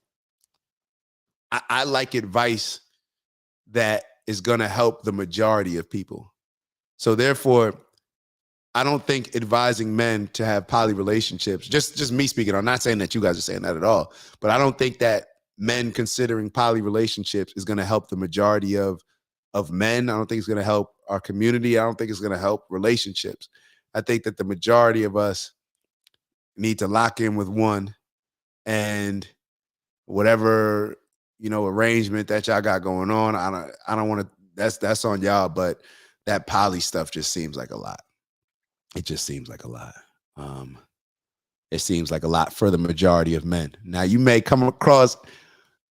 I like advice that is going to help the majority of people. So therefore, I don't think advising men to have poly relationships, just me speaking, I'm not saying that you guys are saying that at all, but I don't think that men considering poly relationships is going to help the majority of men. I don't think it's going to help our community. I don't think it's going to help relationships. I think that the majority of us need to lock in with one, and whatever, you know, arrangement that y'all got going on, I don't want to, that's on y'all, but that poly stuff just seems like a lot. It just seems like a lot. It seems like a lot for the majority of men. Now, you may come across,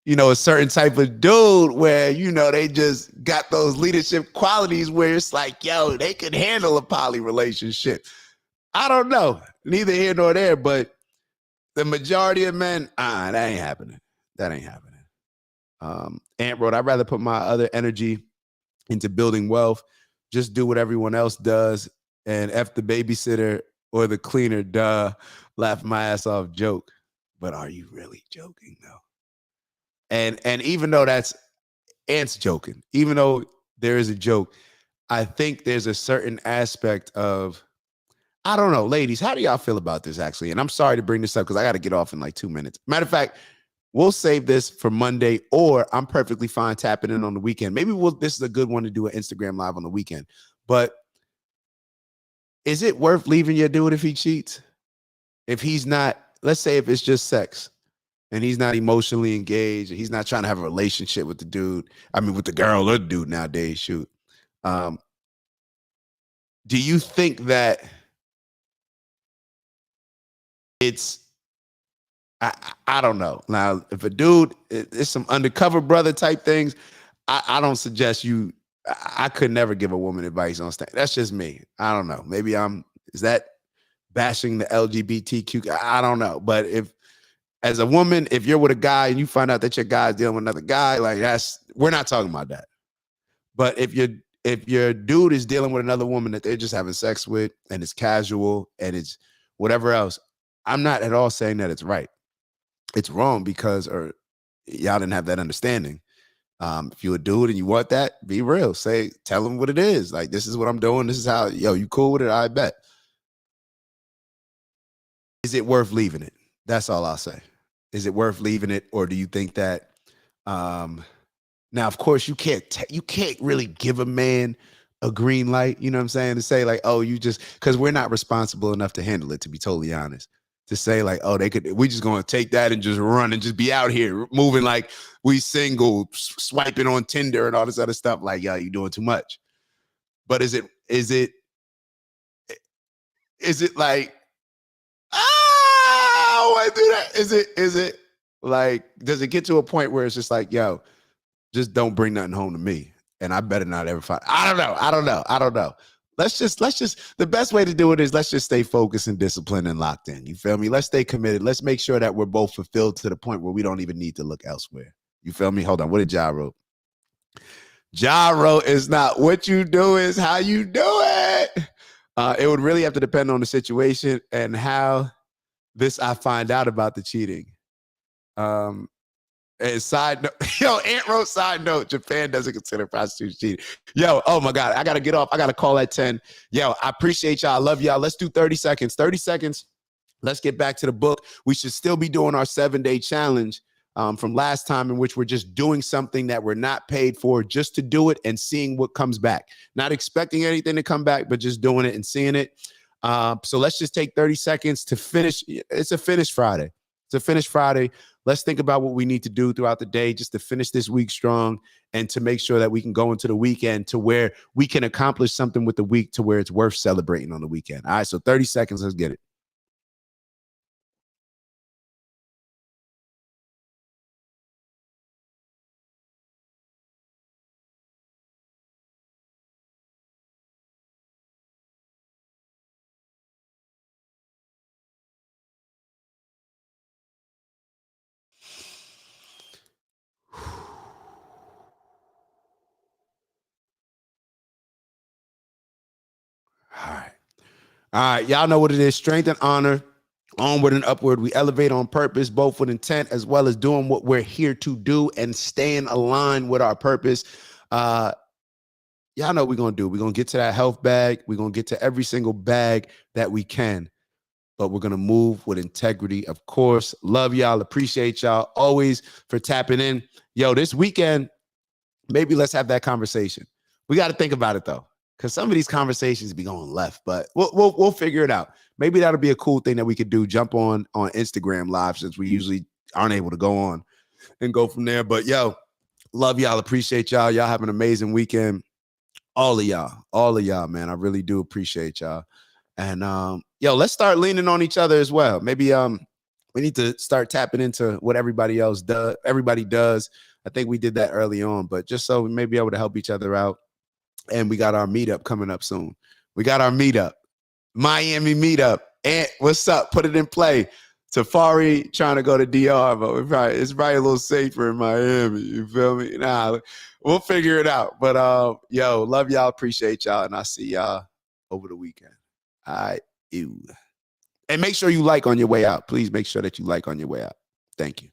you know, a certain type of dude where, you know, they just got those leadership qualities where it's like, yo, they could handle a poly relationship. I don't know. Neither here nor there, but the majority of men, that ain't happening. That ain't happening. Ant wrote, I'd rather put my other energy into building wealth. Just do what everyone else does, and F the babysitter or the cleaner, duh. Laugh my ass off, joke. But are you really joking though? And even though that's Ant's joking, even though there is a joke, I think there's a certain aspect of, I don't know, ladies, how do y'all feel about this actually? And I'm sorry to bring this up because I got to get off in like 2 minutes. Matter of fact, we'll save this for Monday, or I'm perfectly fine tapping in on the weekend. Maybe this is a good one to do an Instagram live on the weekend. But is it worth leaving your dude if he cheats? If he's not, let's say if it's just sex and he's not emotionally engaged and he's not trying to have a relationship with the dude, with the girl or the dude nowadays, shoot. Do you think that it's, I don't know. Now, if a dude, it's some undercover brother type things, I don't suggest you, I could never give a woman advice on stage. That's just me. I don't know. Maybe is that bashing the LGBTQ? I don't know. But as a woman, if you're with a guy and you find out that your guy's dealing with another guy, like we're not talking about that. But if your dude is dealing with another woman that they're just having sex with, and it's casual and it's whatever else, I'm not at all saying that it's right. It's wrong because y'all didn't have that understanding. If you're a dude and you want that, be real. Tell them what it is. Like, this is what I'm doing. This is how, you cool with it? I bet. Is it worth leaving it? That's all I'll say. Is it worth leaving it? Or do you think that, now, of course, you can't really give a man a green light, you know what I'm saying? To say like, oh, because we're not responsible enough to handle it, to be totally honest. To say like, oh, we just going to take that and just run and just be out here moving like we single, swiping on Tinder and all this other stuff. Like, yo, you doing too much. But is it like, I want to do that? Is it like, does it get to a point where it's just like, yo, just don't bring nothing home to me, and I better not ever find? I don't know. let's just the best way to do it is let's just stay focused and disciplined and locked in. You feel me? Let's stay committed. Let's make sure that we're both fulfilled to the point where we don't even need to look elsewhere. You feel me? Hold on. What did Ja wrote? Ja wrote is not what you do, is how you do it. It would really have to depend on the situation and how this I find out about the cheating. And side note, yo, Ant wrote side note, Japan doesn't consider prostitution cheating. Yo, oh my God, I got to get off. I got to call at 10. Yo, I appreciate y'all. I love y'all. Let's do 30 seconds. 30 seconds. Let's get back to the book. We should still be doing our 7-day challenge from last time, in which we're just doing something that we're not paid for, just to do it and seeing what comes back. Not expecting anything to come back, but just doing it and seeing it. So let's just take 30 seconds to finish. It's a finish Friday. It's a finish Friday. Let's think about what we need to do throughout the day just to finish this week strong and to make sure that we can go into the weekend to where we can accomplish something with the week to where it's worth celebrating on the weekend. All right, so 30 seconds. Let's get it. All right, y'all know what it is. Strength and honor, onward and upward. We elevate on purpose, both with intent as well as doing what we're here to do and staying aligned with our purpose. Y'all know what we're going to do. We're going to get to that health bag. We're going to get to every single bag that we can, but we're going to move with integrity, of course. Love y'all. Appreciate y'all always for tapping in. Yo, this weekend, maybe let's have that conversation. We got to think about it, though, because some of these conversations be going left, but we'll figure it out. Maybe that'll be a cool thing that we could do. Jump on Instagram Live, since we usually aren't able to go on, and go from there. But yo, love y'all. Appreciate y'all. Y'all have an amazing weekend. All of y'all, man. I really do appreciate y'all. And yo, let's start leaning on each other as well. Maybe we need to start tapping into what everybody does. I think we did that early on, but just so we may be able to help each other out. And we got our meetup coming up soon. We got our meetup, Miami meetup. And what's up? Put it in play. Safari trying to go to DR, but it's probably a little safer in Miami. You feel me? Nah, we'll figure it out. But yo, love y'all. Appreciate y'all. And I'll see y'all over the weekend. All right. Ew. And make sure you like on your way out. Please make sure that you like on your way out. Thank you.